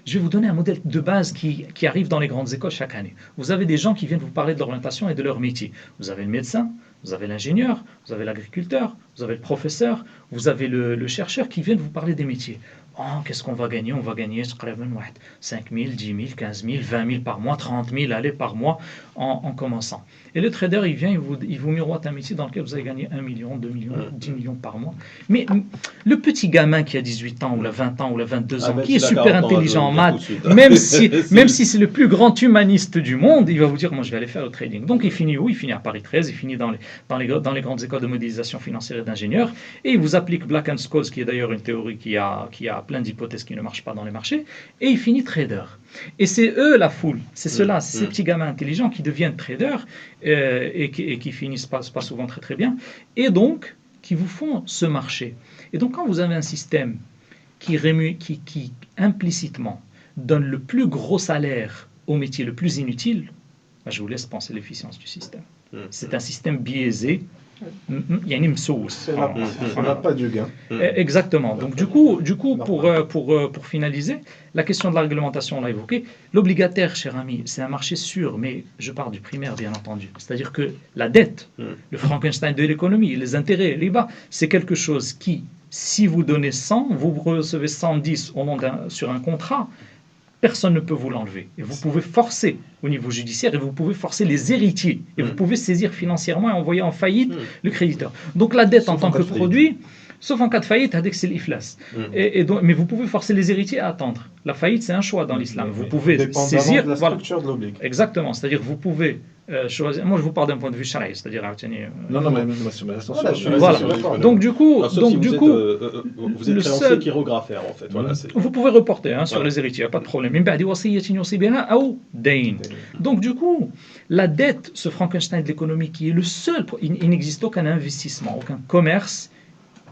je vais vous donner un modèle de base qui arrive dans les grandes écoles chaque année. Vous avez des gens qui viennent vous parler de l'orientation et de leur métier. Vous avez le médecin, vous avez l'ingénieur, vous avez l'agriculteur, vous avez le professeur, vous avez le chercheur qui viennent vous parler des métiers. Qu'est-ce qu'on va gagner? On va gagner 5 000, 10 000, 15 000, 20 000 par mois, 30 000 allez par mois en commençant. Et le trader, il vient, il vous miroite un métier dans lequel vous allez gagner 1 million, 2 millions, 10 millions par mois. Mais le petit gamin qui a 18 ans, ou 20 ans, ou 22 ans, qui est super intelligent en maths, même si c'est le plus grand humaniste du monde, il va vous dire, moi je vais aller faire le trading. Donc il finit où? Il finit à Paris 13, il finit dans les grandes écoles de modélisation financière carrière d'ingénieur, et ils vous appliquent Black and Scholes, qui est d'ailleurs une théorie qui a plein d'hypothèses qui ne marchent pas dans les marchés, et il finit trader. Et c'est eux la foule, c'est ceux-là, ces petits gamins intelligents qui deviennent traders et qui finissent pas souvent très très bien, et donc qui vous font ce marché. Et donc quand vous avez un système qui implicitement donne le plus gros salaire au métier le plus inutile, je vous laisse penser l'efficience du système. C'est un système biaisé. Il y a une imsous. On n'a pas du gain. Exactement. Donc du coup pour finaliser, la question de la réglementation, on l'a évoqué. L'obligataire, cher ami, c'est un marché sûr, mais je pars du primaire, bien entendu. C'est-à-dire que la dette, le Frankenstein de l'économie, les intérêts, les bas, c'est quelque chose qui, si vous donnez 100, vous recevez 110 sur un contrat, personne ne peut vous l'enlever. Et vous pouvez forcer au niveau judiciaire et vous pouvez forcer les héritiers. Et vous pouvez saisir financièrement et envoyer en faillite le créditeur. Donc la dette en tant que produit, sauf en cas de faillite, c'est l'iflas. Mais vous pouvez forcer les héritiers à attendre. La faillite, c'est un choix dans l'islam. Vous pouvez saisir... de la structure de l'oblig. Exactement. C'est-à-dire que vous pouvez choisir... Moi, je vous parle d'un point de vue charia, c'est-à-dire... Non, mais attention. Voilà. Donc du coup... vous êtes créancier chirographaire, en fait. Voilà, vous pouvez reporter sur les héritiers, il n'y a pas de problème. Donc du coup, la dette, ce Frankenstein de l'économie qui est le seul... Il n'existe aucun investissement, aucun commerce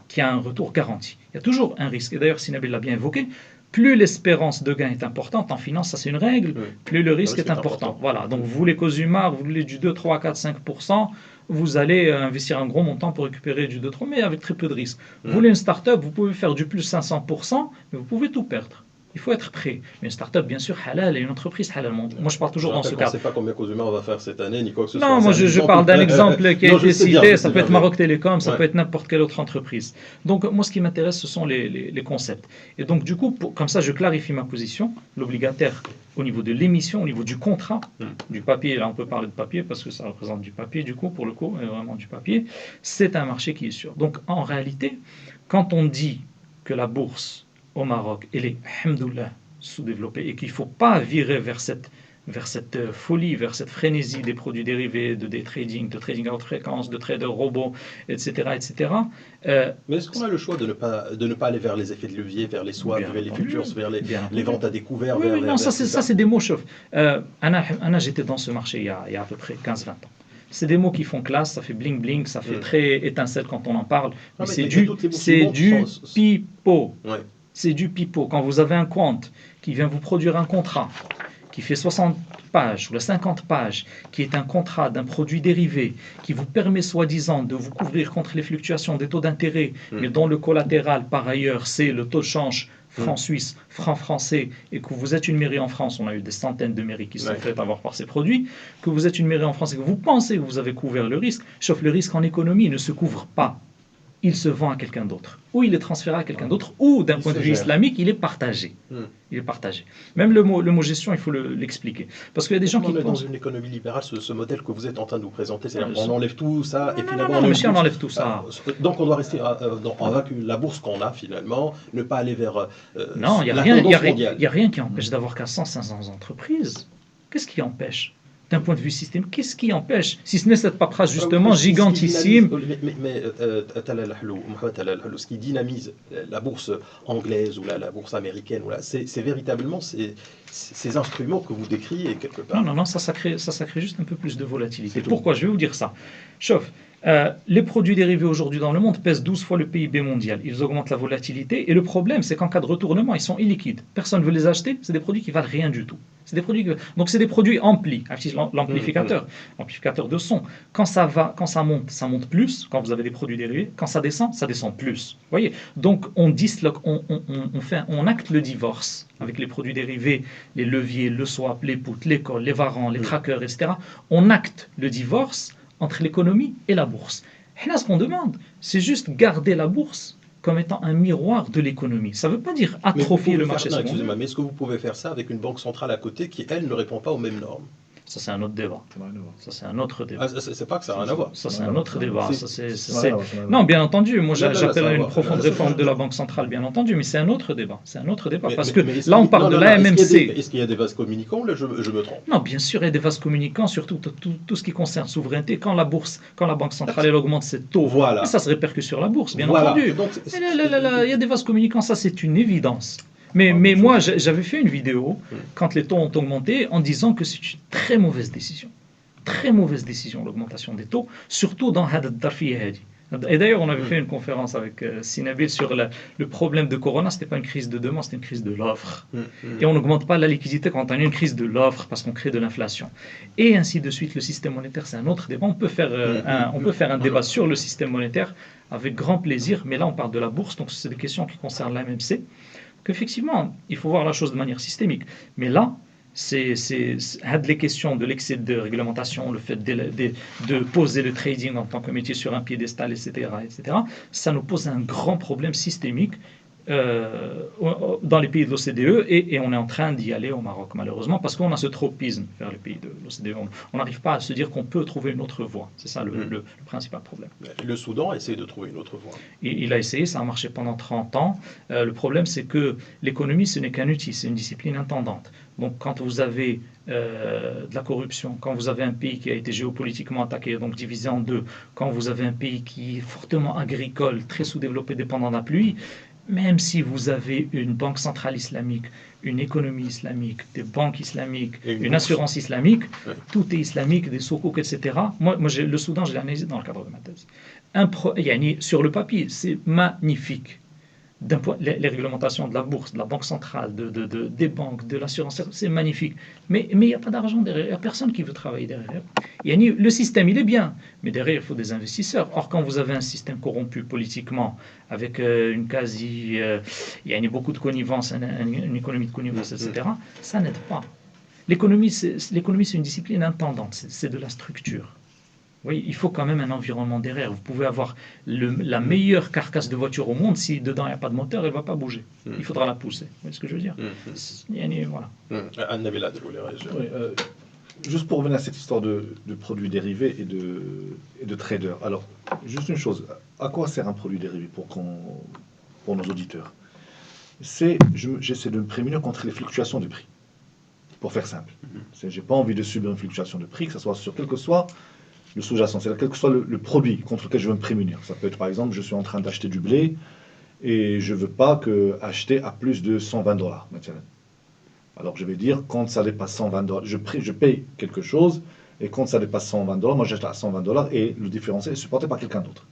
qui a un retour garanti. Il y a toujours un risque. Et d'ailleurs, Sinabil l'a bien évoqué, plus l'espérance de gain est importante, en finance, ça c'est une règle, plus le risque est important. Voilà, donc vous voulez Cosumar, vous voulez du 2, 3, 4, 5%, vous allez investir un gros montant pour récupérer du 2, 3, mais avec très peu de risque. Vous voulez une start-up, vous pouvez faire du plus 500%, mais vous pouvez tout perdre. Il faut être prêt. Mais une start-up, bien sûr, halal, et une entreprise halal. Moi, je parle toujours dans ce cadre. On ne sait pas combien Cosumar on va faire cette année, ni quoi que ce soit. Non, moi, je parle d'un exemple qui a été cité. Ça peut être Maroc Télécom, ça peut être n'importe quelle autre entreprise. Donc, moi, ce qui m'intéresse, ce sont les concepts. Et donc, du coup, comme ça, je clarifie ma position. L'obligataire, au niveau de l'émission, au niveau du contrat, du papier, là, on peut parler de papier parce que ça représente du papier, du coup, pour le coup, vraiment du papier. C'est un marché qui est sûr. Donc, en réalité, quand on dit que la bourse au Maroc, elle est, alhamdoulilah, sous-développée et qu'il ne faut pas virer vers cette folie, vers cette frénésie des produits dérivés, de trading à haute fréquence, de traders robots, etc. Mais est-ce qu'on a le choix de ne pas aller vers les effets de levier, vers les swaps, vers les futures, vers les ventes à découvert non, ça c'est des mots chauffes. Anna, j'étais dans ce marché il y a à peu près 15-20 ans. C'est des mots qui font classe, ça fait bling bling, ça fait très étincelle quand on en parle. Mais c'est du pipeau. Ouais. C'est du pipeau. Quand vous avez un compte qui vient vous produire un contrat qui fait 60 pages ou 50 pages, qui est un contrat d'un produit dérivé, qui vous permet soi-disant de vous couvrir contre les fluctuations des taux d'intérêt, mais dont le collatéral par ailleurs c'est le taux de change franc suisse, franc français, et que vous êtes une mairie en France, on a eu des centaines de mairies qui se sont faites avoir par ces produits, que vous êtes une mairie en France et que vous pensez que vous avez couvert le risque, sauf le risque en économie ne se couvre pas. Il se vend à quelqu'un d'autre, ou il est transféré à quelqu'un d'autre, ou d'un point de vue islamique, il est partagé. Il est partagé. Même le mot gestion, il faut l'expliquer. Parce qu'il y a des gens qui pensent... Dans une économie libérale, ce modèle que vous êtes en train de nous présenter, c'est-à-dire qu'on enlève tout ça, et finalement... Non, monsieur, on enlève tout ça. Donc on doit rester avec la bourse qu'on a, finalement, ne pas aller vers non, il n'y a rien qui empêche d'avoir 400, 500 entreprises. Qu'est-ce qui empêche ? D'un point de vue système, qu'est-ce qui empêche, si ce n'est cette paperasse justement gigantissime. Mais ce qui dynamise la bourse anglaise ou la bourse américaine, c'est véritablement ces instruments que vous décriez quelque part. Non, ça crée juste un peu plus de volatilité. Pourquoi ? Je vais vous dire ça. Chauffe. Les produits dérivés aujourd'hui dans le monde pèsent 12 fois le PIB mondial. Ils augmentent la volatilité et le problème c'est qu'en cas de retournement, ils sont illiquides. Personne ne veut les acheter, c'est des produits qui valent rien du tout. Donc c'est des produits amplis, l'amplificateur de son. Quand ça monte plus, quand vous avez des produits dérivés, quand ça descend plus. Vous voyez ? Donc on disloque, on acte le divorce avec les produits dérivés, les leviers, le swap, les puts, les calls, les varants, les trackers, etc. On acte le divorce entre l'économie et la bourse. Et là, ce qu'on demande, c'est juste garder la bourse comme étant un miroir de l'économie. Ça ne veut pas dire atrophier le marché secondaire. Mais est-ce que vous pouvez faire ça avec une banque centrale à côté qui, elle, ne répond pas aux mêmes normes ? Ça, c'est un autre débat. Ça n'a rien à voir. Ça, c'est un autre débat. Ah, c'est pas que ça n'a rien à voir. Ça, c'est un autre débat. Ça, c'est- Ça n'a rien à voir, ça n'a rien à Non, voir. bien entendu, moi Là, ça j'appelle va à une voir. profonde Là, réforme ça de va. la Banque centrale, bien entendu, mais c'est un autre débat. C'est un autre débat. Parce Mais que est-ce là, on qu'il- parle non, de non, non, l'AMMC. Est-ce qu'il y a des vases communicants? Là, je me trompe. Non, bien sûr, il y a des vases communicants, surtout tout ce qui concerne souveraineté. Quand la bourse, quand la Banque centrale elle augmente ses taux, Voilà. ça se répercute sur la bourse, bien Voilà. entendu. Donc, Il y a des vases communicants, ça c'est une évidence. Mais moi, j'avais fait une vidéo quand les taux ont augmenté en disant que c'est une très mauvaise décision. Très mauvaise décision, l'augmentation des taux, surtout dans Had al-Darfiyya Hadi. Et d'ailleurs, on avait fait une conférence avec Sinabil sur le problème de Corona. Ce n'était pas une crise de demande, c'était une crise de l'offre. Et on n'augmente pas la liquidité quand on a une crise de l'offre parce qu'on crée de l'inflation. Et ainsi de suite, le système monétaire, c'est un autre débat. On peut faire un débat sur le système monétaire avec grand plaisir, mais là, on parle de la bourse, donc c'est des questions qui concernent l'AMMC. Qu'effectivement, il faut voir la chose de manière systémique. Mais là, c'est les questions de l'excès de réglementation, le fait de poser le trading en tant que métier sur un piédestal, etc., ça nous pose un grand problème systémique dans les pays de l'OCDE et on est en train d'y aller au Maroc, malheureusement, parce qu'on a ce tropisme vers les pays de l'OCDE. On n'arrive pas à se dire qu'on peut trouver une autre voie. C'est ça le principal problème. Le Soudan essaie de trouver une autre voie. Il a essayé, ça a marché pendant 30 ans. Le problème, c'est que l'économie, ce n'est qu'un outil, c'est une discipline intendante. Donc, quand vous avez de la corruption, quand vous avez un pays qui a été géopolitiquement attaqué, donc divisé en deux, quand vous avez un pays qui est fortement agricole, très sous-développé, dépendant de la pluie, même si vous avez une banque centrale islamique, une économie islamique, des banques islamiques, une assurance islamique, tout est islamique, des soukouk, etc. Moi le Soudan, je l'ai analysé dans le cadre de ma thèse. Sur le papier, c'est magnifique. Les réglementations de la bourse, de la banque centrale, des banques, de l'assurance, c'est magnifique. Mais il n'y a pas d'argent derrière, il n'y a personne qui veut travailler derrière. Le système, il est bien, mais derrière, il faut des investisseurs. Or, quand vous avez un système corrompu politiquement, avec une beaucoup de connivence, une économie de connivence, etc., ça n'aide pas. L'économie, c'est une discipline intendante, c'est de la structure. Oui, il faut quand même un environnement derrière. Vous pouvez avoir la meilleure carcasse de voiture au monde, si dedans il n'y a pas de moteur, elle ne va pas bouger. Il faudra la pousser. Vous voyez ce que je veux dire? Voilà. Nabilad, vous voulez réagir? Oui, juste pour revenir à cette histoire de produits dérivés et de traders. Alors, juste une chose. À quoi sert un produit dérivé pour nos auditeurs? J'essaie de me prémunir contre les fluctuations de prix. Pour faire simple. Je n'ai pas envie de subir une fluctuation de prix, que ce soit sur quel que soit le sous-jacent, c'est-à-dire quel que soit le produit contre lequel je veux me prémunir. Ça peut être, par exemple, je suis en train d'acheter du blé et je ne veux pas acheter à plus de $120 maintenant. Alors je vais dire, quand ça dépasse $120, je paye quelque chose, et quand ça dépasse $120, moi j'achète à $120 et le différentiel est supporté par quelqu'un d'autre.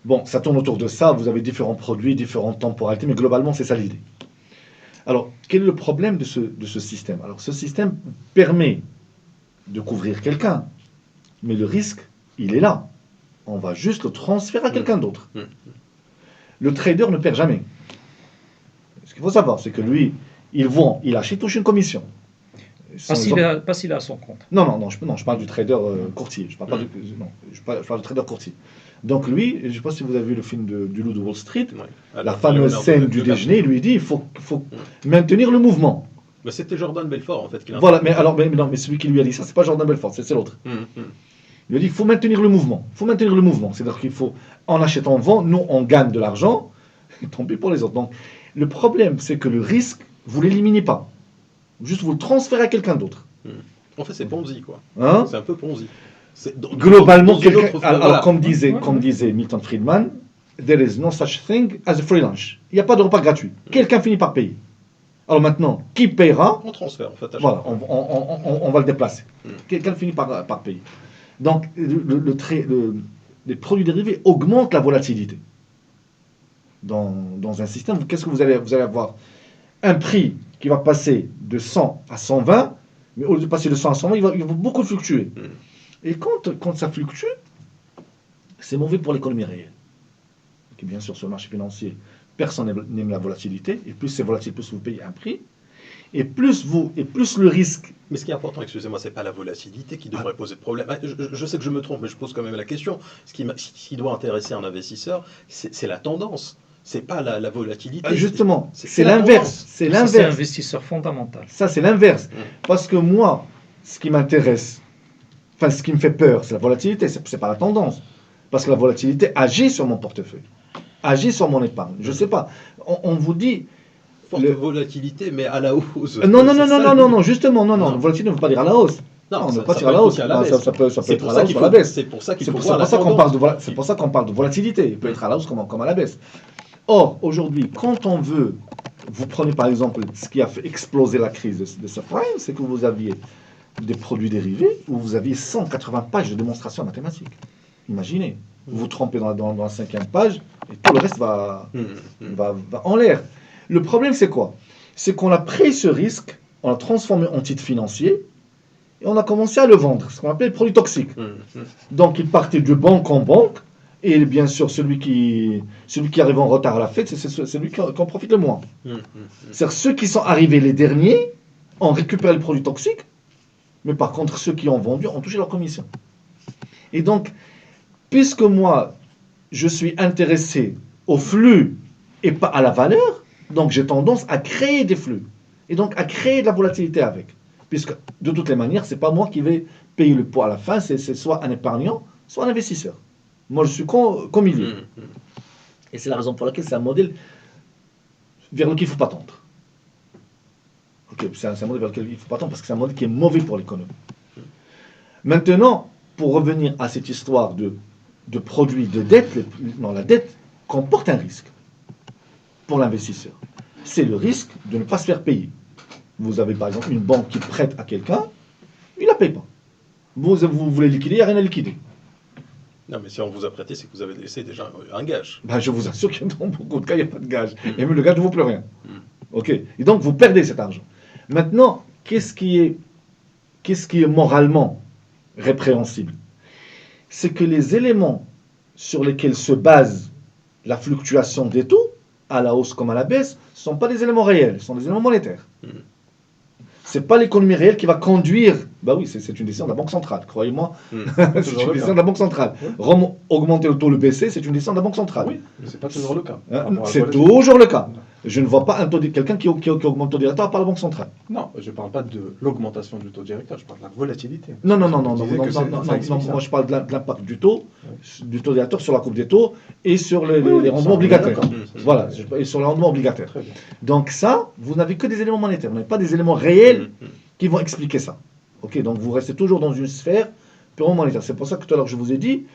Bon, ça tourne autour de ça, vous avez différents produits, différentes temporalités, mais globalement c'est ça l'idée. Alors, quel est le problème de ce système? Alors, ce système permet de couvrir quelqu'un, mais le risque, il est là. On va juste le transférer à quelqu'un d'autre. Le trader ne perd jamais. Ce qu'il faut savoir, c'est que lui, il vend, il achète, il touche une commission. Pas s'il a son compte. Non, je parle du trader courtier. Je parle du trader courtier. Donc lui, je ne sais pas si vous avez vu le film du Loup de Wall Street, la fameuse scène du déjeuner, il lui dit, il faut maintenir le mouvement. Mais c'était Jordan Belfort, en fait. Voilà, mais celui qui lui a dit ça, c'est pas Jordan Belfort, c'est l'autre. Il lui a dit, il faut maintenir le mouvement. C'est-à-dire qu'il faut, en achetant, on vend, nous, on gagne de l'argent, tant pis pour les autres. Donc, le problème, c'est que le risque, vous ne l'éliminez pas. Juste, vous le transférez à quelqu'un d'autre. En fait, c'est Ponzi, quoi. Hein? C'est un peu Ponzi. Globalement, comme disait Milton Friedman, there is no such thing as a free lunch. Il n'y a pas de repas gratuit. Quelqu'un finit par payer. Alors maintenant, qui paiera? On transfère, en fait. Voilà, on va le déplacer. Quelqu'un finit par payer. Donc, les produits dérivés augmentent la volatilité. Dans un système, qu'est-ce que vous allez avoir? Un prix qui va passer de 100 à 120, mais au lieu de passer de 100 à 120, il va beaucoup fluctuer. Et quand ça fluctue, c'est mauvais pour l'économie réelle. Et bien sûr, sur le marché financier, personne n'aime la volatilité. Et plus c'est volatile, plus vous payez un prix. Et plus le risque. Mais ce qui est important, excusez-moi, c'est pas la volatilité qui devrait poser de problème. Je sais que je me trompe, mais je pose quand même la question. Ce qui doit intéresser un investisseur, c'est la tendance. C'est pas la volatilité. Justement, c'est l'inverse. C'est l'investisseur fondamental. Ça, c'est l'inverse. Parce que moi, ce qui m'intéresse, enfin ce qui me fait peur, c'est la volatilité, c'est pas la tendance. Parce que la volatilité agit sur mon portefeuille, agit sur mon épargne. Je sais pas. On vous dit. Forte volatilité, mais à la hausse. Non, justement, non. La volatilité ne veut pas dire à la hausse. Non, on ne ça veut pas peut dire à la être hausse. aussi à la Non, baisse. ça peut C'est être pour à ça la hausse qu'il ou à la faut- baisse. c'est pour ça qu'il C'est faut pour voir la ça qu'on tendance. parle c'est pour ça qu'on parle de volatilité. Il peut être à la hausse comme à la baisse. Or, aujourd'hui, quand on veut, vous prenez par exemple ce qui a fait exploser la crise de subprime, c'est que vous aviez des produits dérivés où vous aviez 180 pages de démonstration mathématique. Imaginez, vous vous trompez dans la 5e page et tout le reste va en l'air. Le problème, c'est quoi? C'est qu'on a pris ce risque, on l'a transformé en titre financier et on a commencé à le vendre, ce qu'on appelle le produit toxique. Donc, il partait de banque en banque. Et bien sûr, celui qui arrive en retard à la fête, c'est celui qui en profite le moins. C'est-à-dire ceux qui sont arrivés les derniers ont récupéré le produit toxique, mais par contre, ceux qui ont vendu ont touché leur commission. Et donc, puisque moi, je suis intéressé au flux et pas à la valeur, donc j'ai tendance à créer des flux. Et donc à créer de la volatilité avec. Puisque de toutes les manières, ce n'est pas moi qui vais payer le poids à la fin, c'est soit un épargnant, soit un investisseur. Moi, je suis qu'au milieu. Et c'est la raison pour laquelle c'est un modèle vers lequel il ne faut pas tendre. Ok, c'est un modèle vers lequel il ne faut pas tendre parce que c'est un modèle qui est mauvais pour l'économie. Maintenant, pour revenir à cette histoire de produits de dette, la dette comporte un risque pour l'investisseur. C'est le risque de ne pas se faire payer. Vous avez par exemple une banque qui prête à quelqu'un, il ne la paye pas. Vous voulez liquider, il n'y a rien à liquider. Non, mais si on vous a prêté, c'est que vous avez laissé déjà un gage. Ben, je vous assure que dans beaucoup de cas, il n'y a pas de gage. Et même le gage ne vaut plus rien. Ok. Et donc, vous perdez cet argent. Maintenant, qu'est-ce qui est moralement répréhensible? C'est que les éléments sur lesquels se base la fluctuation des taux, à la hausse comme à la baisse, ne sont pas des éléments réels, ce sont des éléments monétaires. Ce n'est pas l'économie réelle qui va conduire. Bah oui, c'est une décision de la Banque centrale, croyez-moi. C'est une décision de la Banque centrale. Augmenter le taux, le baisser, c'est une décision de la Banque centrale. Oui, mais ce n'est pas toujours le cas. C'est toujours le cas. Je ne vois pas quelqu'un qui augmente le taux directeur par la Banque centrale. Non, je ne parle pas de l'augmentation du taux directeur, je parle de la volatilité. Non, moi je parle de l'impact du taux directeur sur la courbe des taux et sur les rendements obligataires. Voilà, et sur les rendements obligataires. Donc ça, vous n'avez que des éléments monétaires, vous n'avez pas des éléments réels qui vont expliquer ça. Ok, donc vous restez toujours dans une sphère purement monétaire. C'est pour ça que tout à l'heure je vous ai dit,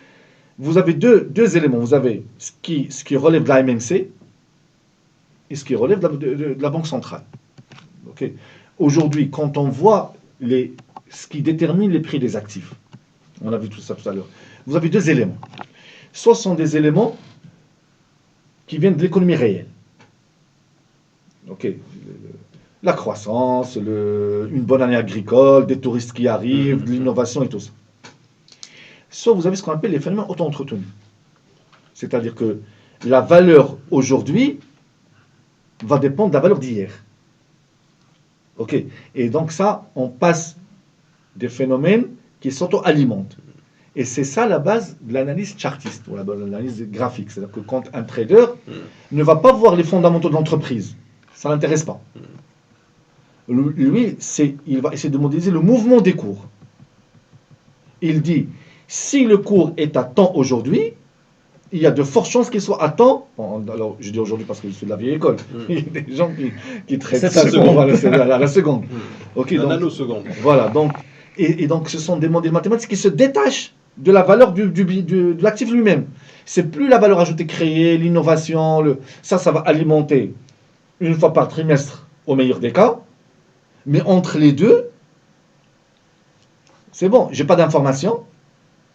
vous avez deux éléments. Vous avez ce qui relève de la MMC et ce qui relève de la Banque centrale. Okay. Aujourd'hui, quand on voit ce qui détermine les prix des actifs, on a vu tout ça tout à l'heure, vous avez deux éléments. Soit ce sont des éléments qui viennent de l'économie réelle. Okay. La croissance, une bonne année agricole, des touristes qui arrivent, de l'innovation et tout ça. Soit vous avez ce qu'on appelle les phénomènes auto-entretenus. C'est-à-dire que la valeur aujourd'hui va dépendre de la valeur d'hier. Ok. Et donc ça, on passe des phénomènes qui s'auto-alimentent. Et c'est ça la base de l'analyse chartiste, ou l'analyse graphique. C'est-à-dire que quand un trader ne va pas voir les fondamentaux de l'entreprise, ça ne l'intéresse pas. Lui, il va essayer de modéliser le mouvement des cours. Il dit, si le cours est à temps aujourd'hui, il y a de fortes chances qu'il soit à temps. Bon, alors, je dis aujourd'hui parce que je suis de la vieille école. Il y a des gens qui traitent ça à la seconde. Okay, la nanoseconde. Voilà, donc, et donc ce sont des modèles mathématiques qui se détachent de la valeur de l'actif lui-même. C'est plus la valeur ajoutée créée, l'innovation, ça va alimenter une fois par trimestre au meilleur des cas. Mais entre les deux, c'est bon, j'ai pas d'information,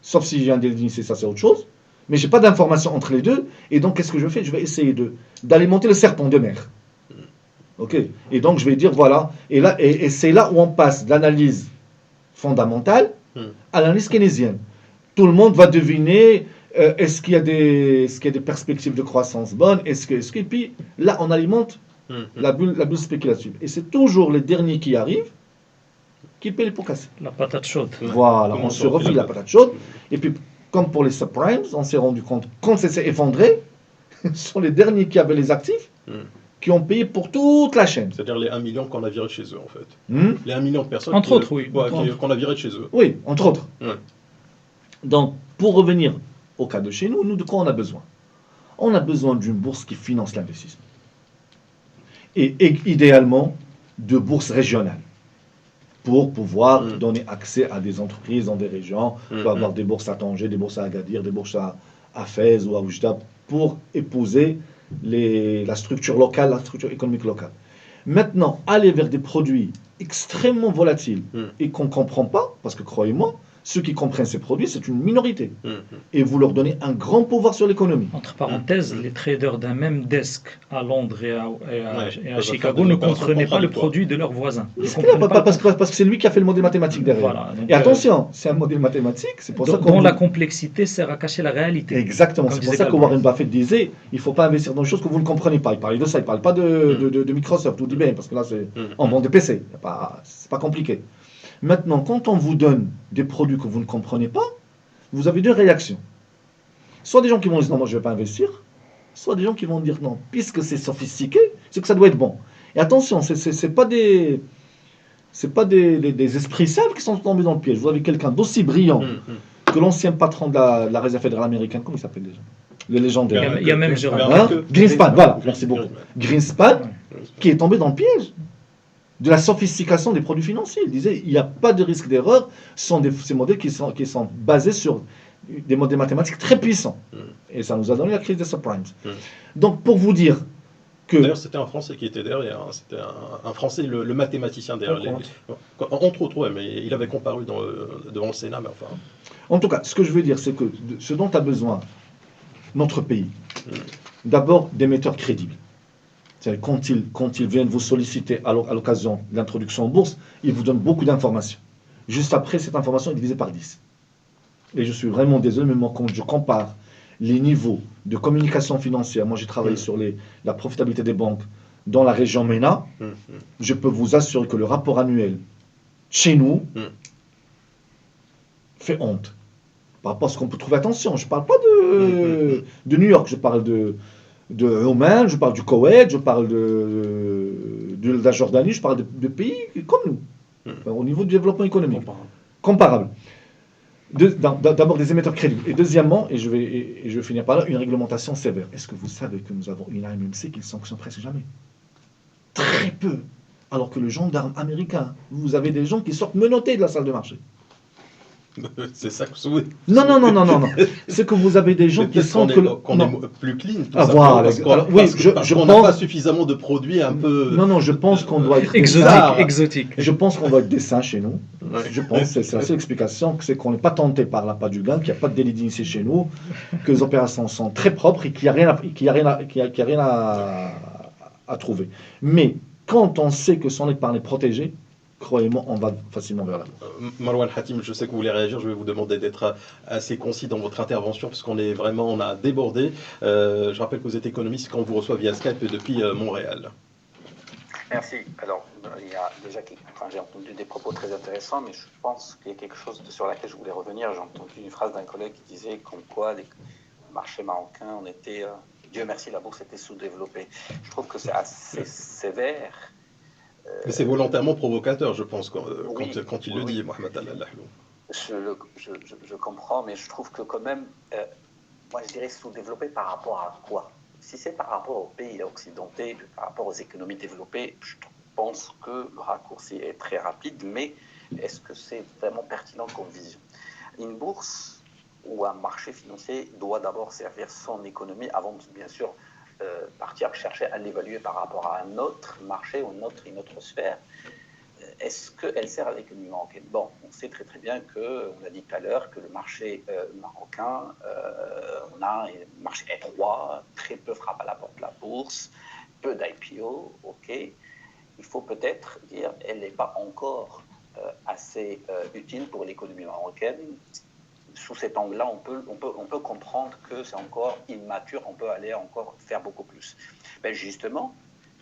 sauf si j'ai un délit d'initié, ça c'est autre chose. Mais je n'ai pas d'information entre les deux, et donc qu'est-ce que je fais? Je vais essayer d'alimenter le serpent de mer. Ok. Et donc je vais dire voilà, et c'est là où on passe de l'analyse fondamentale à l'analyse keynésienne. Tout le monde va deviner est-ce qu'il y a des perspectives de croissance bonnes, et puis là on alimente la bulle spéculative. Et c'est toujours les derniers qui arrivent qui paient les pots cassés. La patate chaude. Voilà, on se refile la patate chaude, et puis comme pour les subprimes, on s'est rendu compte, quand ça s'est effondré, ce sont les derniers qui avaient les actifs qui ont payé pour toute la chaîne. C'est-à-dire les 1 million qu'on a viré chez eux, en fait. Hmm. Les 1 million de personnes Entre autres, oui. qu'on a viré de chez eux. Oui, entre autres. Ouais. Donc, pour revenir au cas de chez nous, de quoi on a besoin? On a besoin d'une bourse qui finance l'investissement. Et idéalement, de bourses régionales. Pour pouvoir donner accès à des entreprises dans des régions. On peut avoir des bourses à Tanger, des bourses à Agadir, des bourses à Fès ou à Oujda, pour épouser la structure locale, la structure économique locale. Maintenant, aller vers des produits extrêmement volatiles et qu'on ne comprend pas, parce que croyez-moi, ceux qui comprennent ces produits, c'est une minorité. Et vous leur donnez un grand pouvoir sur l'économie. Entre parenthèses, les traders d'un même desk à Londres et à Chicago des ne opérations comprenaient pas le contradictoires. produit de leur voisin. Ils C'est comprenaient clair, pas parce que c'est lui qui a fait le modèle mathématique derrière. Voilà, donc, et attention, c'est un modèle mathématique, c'est pour ça dont qu'on... la complexité sert à cacher la réalité. Exactement, Comme c'est pour disait ça que Karl Warren Buffett disait, il ne faut pas investir dans des choses que vous ne comprenez pas. Il parlait de ça, il ne parle pas de Microsoft ou d'IBM, parce que là, c'est en vend des PC, c'est pas compliqué. Maintenant, quand on vous donne des produits que vous ne comprenez pas, vous avez deux réactions. Soit des gens qui vont dire non, moi je ne vais pas investir, soit des gens qui vont dire non, puisque c'est sophistiqué, c'est que ça doit être bon. Et attention, c'est pas des esprits sales qui sont tombés dans le piège. Vous avez quelqu'un d'aussi brillant que l'ancien patron de la Réserve fédérale américaine, comment il s'appelle déjà? Le légendaire. Il y a même Jérôme. Greenspan, voilà, merci beaucoup. Greenspan, qui est tombé dans le piège de la sophistication des produits financiers. Il disait il n'y a pas de risque d'erreur, ce sont ces modèles qui sont basés sur des modèles mathématiques très puissants. Et ça nous a donné la crise des subprimes. Donc, pour vous dire que... D'ailleurs, c'était un Français qui était derrière, hein. C'était un Français, le mathématicien derrière. Entre autres, ouais, mais il avait comparu devant le Sénat, mais enfin... En tout cas, ce que je veux dire, c'est que ce dont a besoin notre pays, d'abord d'émetteurs crédibles. C'est-à-dire, quand ils viennent vous solliciter à l'occasion de l'introduction en bourse, ils vous donnent beaucoup d'informations. Juste après, cette information est divisée par 10. Et je suis vraiment désolé, mais quand je compare les niveaux de communication financière, moi j'ai travaillé sur la profitabilité des banques dans la région MENA, je peux vous assurer que le rapport annuel chez nous fait honte. Par rapport à ce qu'on peut trouver, attention, je ne parle pas de New York, je parle de Oman, je parle du Koweït, je parle de la Jordanie, je parle de pays comme nous, au niveau du développement économique. Comparable. D'abord des émetteurs crédibles. Et deuxièmement, et je vais finir par là, une réglementation sévère. Est-ce que vous savez que nous avons une AMMC qui ne sanctionne presque jamais? Très peu. Alors que le gendarme américain, vous avez des gens qui sortent menottés de la salle de marché. C'est ça que vous... Non. C'est que vous avez des gens qui sentent qu'on est plus clean, tout ça. Parce qu'on n'a pas suffisamment de produits un peu... Non, je pense qu'on doit être... Exotique. Je pense qu'on doit être des saints chez nous. Ouais. Je pense, c'est la seule explication, c'est qu'on n'est pas tenté par l'appât du gain, qu'il n'y a pas de délit d'initié chez nous, que les opérations sont très propres et qu'il n'y a rien à trouver. Mais quand on sait que son épargne est protégée, croyez-moi, on va facilement vers là. Marwan Hatim, je sais que vous voulez réagir, je vais vous demander d'être assez concis dans votre intervention, parce qu'on est vraiment, on a débordé. Je rappelle que vous êtes économiste, qu'on vous reçoit via Skype depuis Montréal. Merci. Alors, il y a déjà, j'ai entendu des propos très intéressants, mais je pense qu'il y a quelque chose sur laquelle je voulais revenir. J'ai entendu une phrase d'un collègue qui disait comme quoi les marchés marocains, on était, Dieu merci, la bourse était sous-développée. Je trouve que c'est assez sévère. Mais c'est volontairement provocateur, je pense, quand il le dit, Mohamed Al-Lahlou. Je comprends, mais je trouve que quand même, moi je dirais sous-développé par rapport à quoi? Si c'est par rapport aux pays occidentaux, par rapport aux économies développées, je pense que le raccourci est très rapide, mais est-ce que c'est vraiment pertinent comme vision? Une bourse ou un marché financier doit d'abord servir son économie avant de, bien sûr, partir chercher à l'évaluer par rapport à un autre marché ou une autre sphère. Est-ce qu'elle sert à l'économie marocaine? Bon, on sait très très bien on a dit tout à l'heure que le marché marocain, on a un marché étroit, très peu frappe à la porte de la bourse, peu d'IPO, ok. Il faut peut-être dire qu'elle n'est pas encore assez utile pour l'économie marocaine. Sous cet angle-là, on peut comprendre que c'est encore immature, on peut aller encore faire beaucoup plus. Mais justement,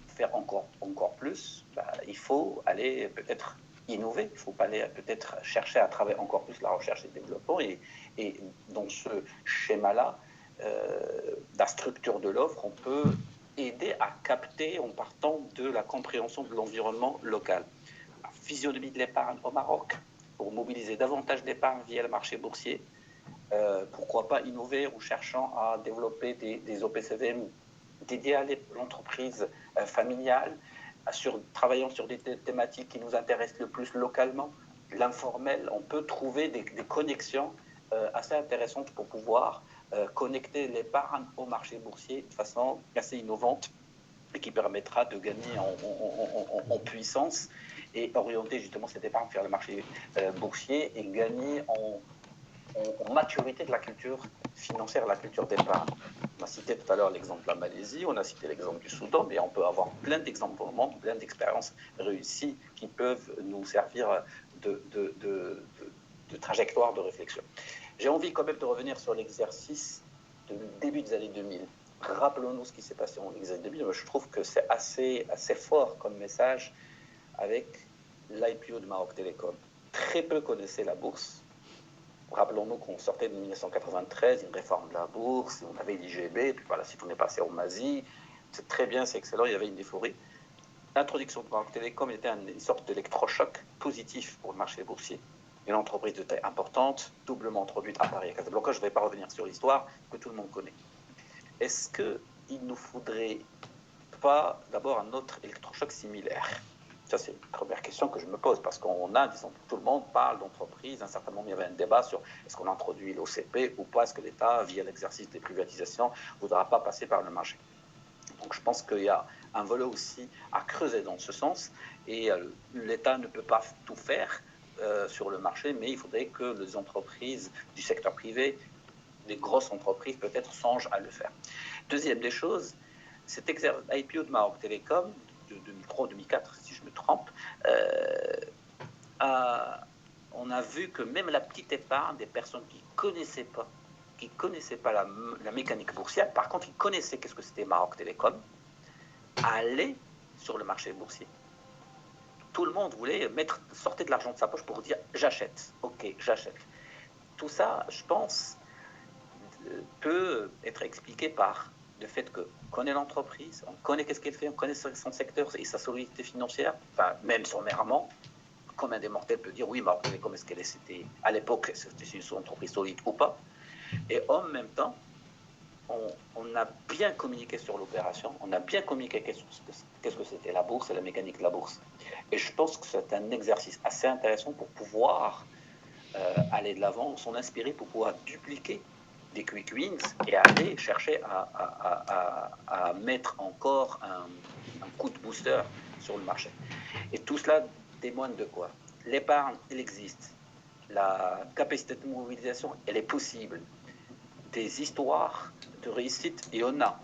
faire encore plus, il faut aller peut-être innover, il faut aller peut-être chercher à travailler encore plus la recherche et le développement. Et dans ce schéma-là, la structure de l'offre, on peut aider à capter en partant de la compréhension de l'environnement local. La physionomie de l'épargne au Maroc, pour mobiliser davantage d'épargne via le marché boursier. Pourquoi pas innover en cherchant à développer des OPCVM dédiés à l'entreprise familiale, travaillant sur des thématiques qui nous intéressent le plus localement. L'informel, on peut trouver des connexions assez intéressantes pour pouvoir connecter l'épargne au marché boursier de façon assez innovante et qui permettra de gagner en puissance et orienter justement cette épargne vers le marché boursier et gagner en maturité de la culture financière, la culture d'épargne. On a cité tout à l'heure l'exemple de la Malaisie, on a cité l'exemple du Soudan, mais on peut avoir plein d'exemples dans le monde, plein d'expériences réussies qui peuvent nous servir de trajectoire de réflexion. J'ai envie quand même de revenir sur l'exercice du début des années 2000. Rappelons-nous ce qui s'est passé en années 2000. Je trouve que c'est assez fort comme message avec l'IPO de Maroc Télécom. Très peu connaissaient la bourse. Rappelons-nous qu'on sortait de 1993, une réforme de la bourse, on avait l'IGB, puis par la suite on est passé au MASI. C'est très bien, c'est excellent, il y avait une euphorie. L'introduction de Maroc Télécom était une sorte d'électrochoc positif pour le marché boursier. Une entreprise de taille importante, doublement introduite à Paris et Casablanca. Je ne vais pas revenir sur l'histoire que tout le monde connaît. Est-ce qu'il nous faudrait pas d'abord un autre électrochoc similaire? Ça, c'est une première question que je me pose, parce qu'on a, disons, tout le monde parle d'entreprise. À un certain moment, il y avait un débat sur est-ce qu'on introduit l'OCP ou pas, est-ce que l'État, via l'exercice des privatisations, ne voudra pas passer par le marché. Donc je pense qu'il y a un volet aussi à creuser dans ce sens, et l'État ne peut pas tout faire sur le marché, mais il faudrait que les entreprises du secteur privé, les grosses entreprises peut-être, songent à le faire. Deuxième des choses, cet IPO de Maroc Télécom, de 2003-2004, si je me trompe, on a vu que même la petite épargne des personnes qui ne connaissaient pas la mécanique boursière, par contre, qui connaissaient qu'est-ce que c'était Maroc Télécom, allaient sur le marché boursier. Tout le monde voulait sortir de l'argent de sa poche pour dire « j'achète ». Ok, j'achète. Tout ça, je pense, peut être expliqué par le fait qu'on connaît l'entreprise, on connaît qu'est-ce qu'elle fait, on connaît son secteur et sa solidité financière, enfin, même sommairement, comme un des mortels peut dire, oui, Maroc Télécom, est-ce qu'elle c'était à l'époque, c'était une entreprise solide ou pas? Et en même temps, on a bien communiqué sur l'opération, on a bien communiqué qu'est-ce que c'était la bourse et la mécanique de la bourse. Et je pense que c'est un exercice assez intéressant pour pouvoir aller de l'avant, s'en inspirer pour pouvoir dupliquer des quick wins et aller chercher à mettre encore un coup de booster sur le marché. Et tout cela témoigne de quoi? L'épargne, elle existe. La capacité de mobilisation, elle est possible. Des histoires de réussite, il y en a.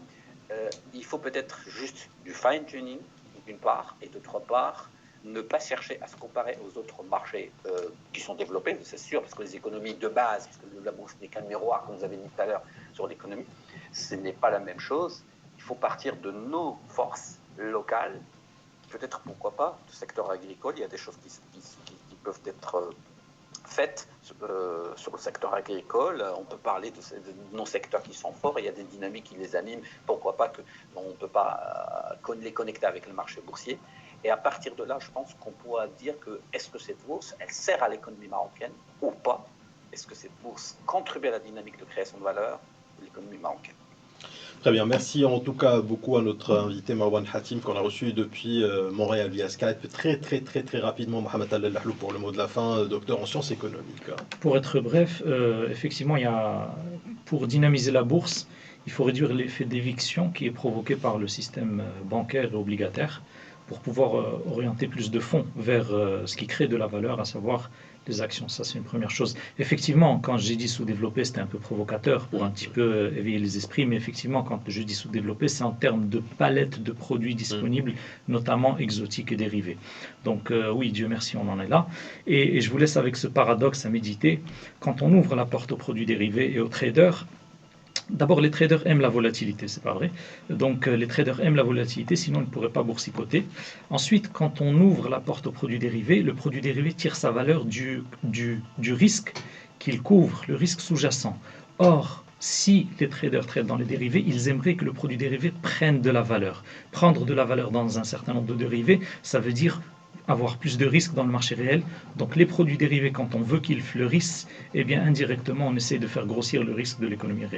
Il faut peut-être juste du fine-tuning, d'une part, et d'autre part, ne pas chercher à se comparer aux autres marchés qui sont développés, c'est sûr, parce que les économies de base, parce que la bourse n'est qu'un miroir, comme vous avez dit tout à l'heure sur l'économie, ce n'est pas la même chose. Il faut partir de nos forces locales, peut-être, pourquoi pas, du secteur agricole. Il y a des choses qui peuvent être faites sur le secteur agricole. On peut parler de nos secteurs qui sont forts, il y a des dynamiques qui les animent, pourquoi pas on ne peut pas les connecter avec le marché boursier. Et à partir de là, je pense qu'on pourra dire que est-ce que cette bourse, elle sert à l'économie marocaine ou pas? Est-ce que cette bourse contribue à la dynamique de création de valeur de l'économie marocaine? Très bien, merci en tout cas beaucoup à notre invité Marwan Hatim qu'on a reçu depuis Montréal via Skype. Très rapidement, Mohamed Al-Lahlou pour le mot de la fin, docteur en sciences économiques. Pour être bref, effectivement, pour dynamiser la bourse, il faut réduire l'effet d'éviction qui est provoqué par le système bancaire et obligataire pour pouvoir orienter plus de fonds vers ce qui crée de la valeur, à savoir les actions. Ça, c'est une première chose. Effectivement, quand j'ai dit sous-développé, c'était un peu provocateur pour un petit peu éveiller les esprits, mais effectivement, quand je dis sous-développé, c'est en termes de palette de produits disponibles, notamment exotiques et dérivés. Donc oui, Dieu merci, on en est là. Et je vous laisse avec ce paradoxe à méditer. Quand on ouvre la porte aux produits dérivés et aux traders, d'abord, les traders aiment la volatilité, c'est pas vrai. Donc, les traders aiment la volatilité, sinon ils ne pourraient pas boursicoter. Ensuite, quand on ouvre la porte aux produits dérivés, le produit dérivé tire sa valeur du risque qu'il couvre, le risque sous-jacent. Or, si les traders traitent dans les dérivés, ils aimeraient que le produit dérivé prenne de la valeur. Prendre de la valeur dans un certain nombre de dérivés, ça veut dire avoir plus de risques dans le marché réel. Donc les produits dérivés, quand on veut qu'ils fleurissent, eh bien indirectement, on essaie de faire grossir le risque de l'économie réelle.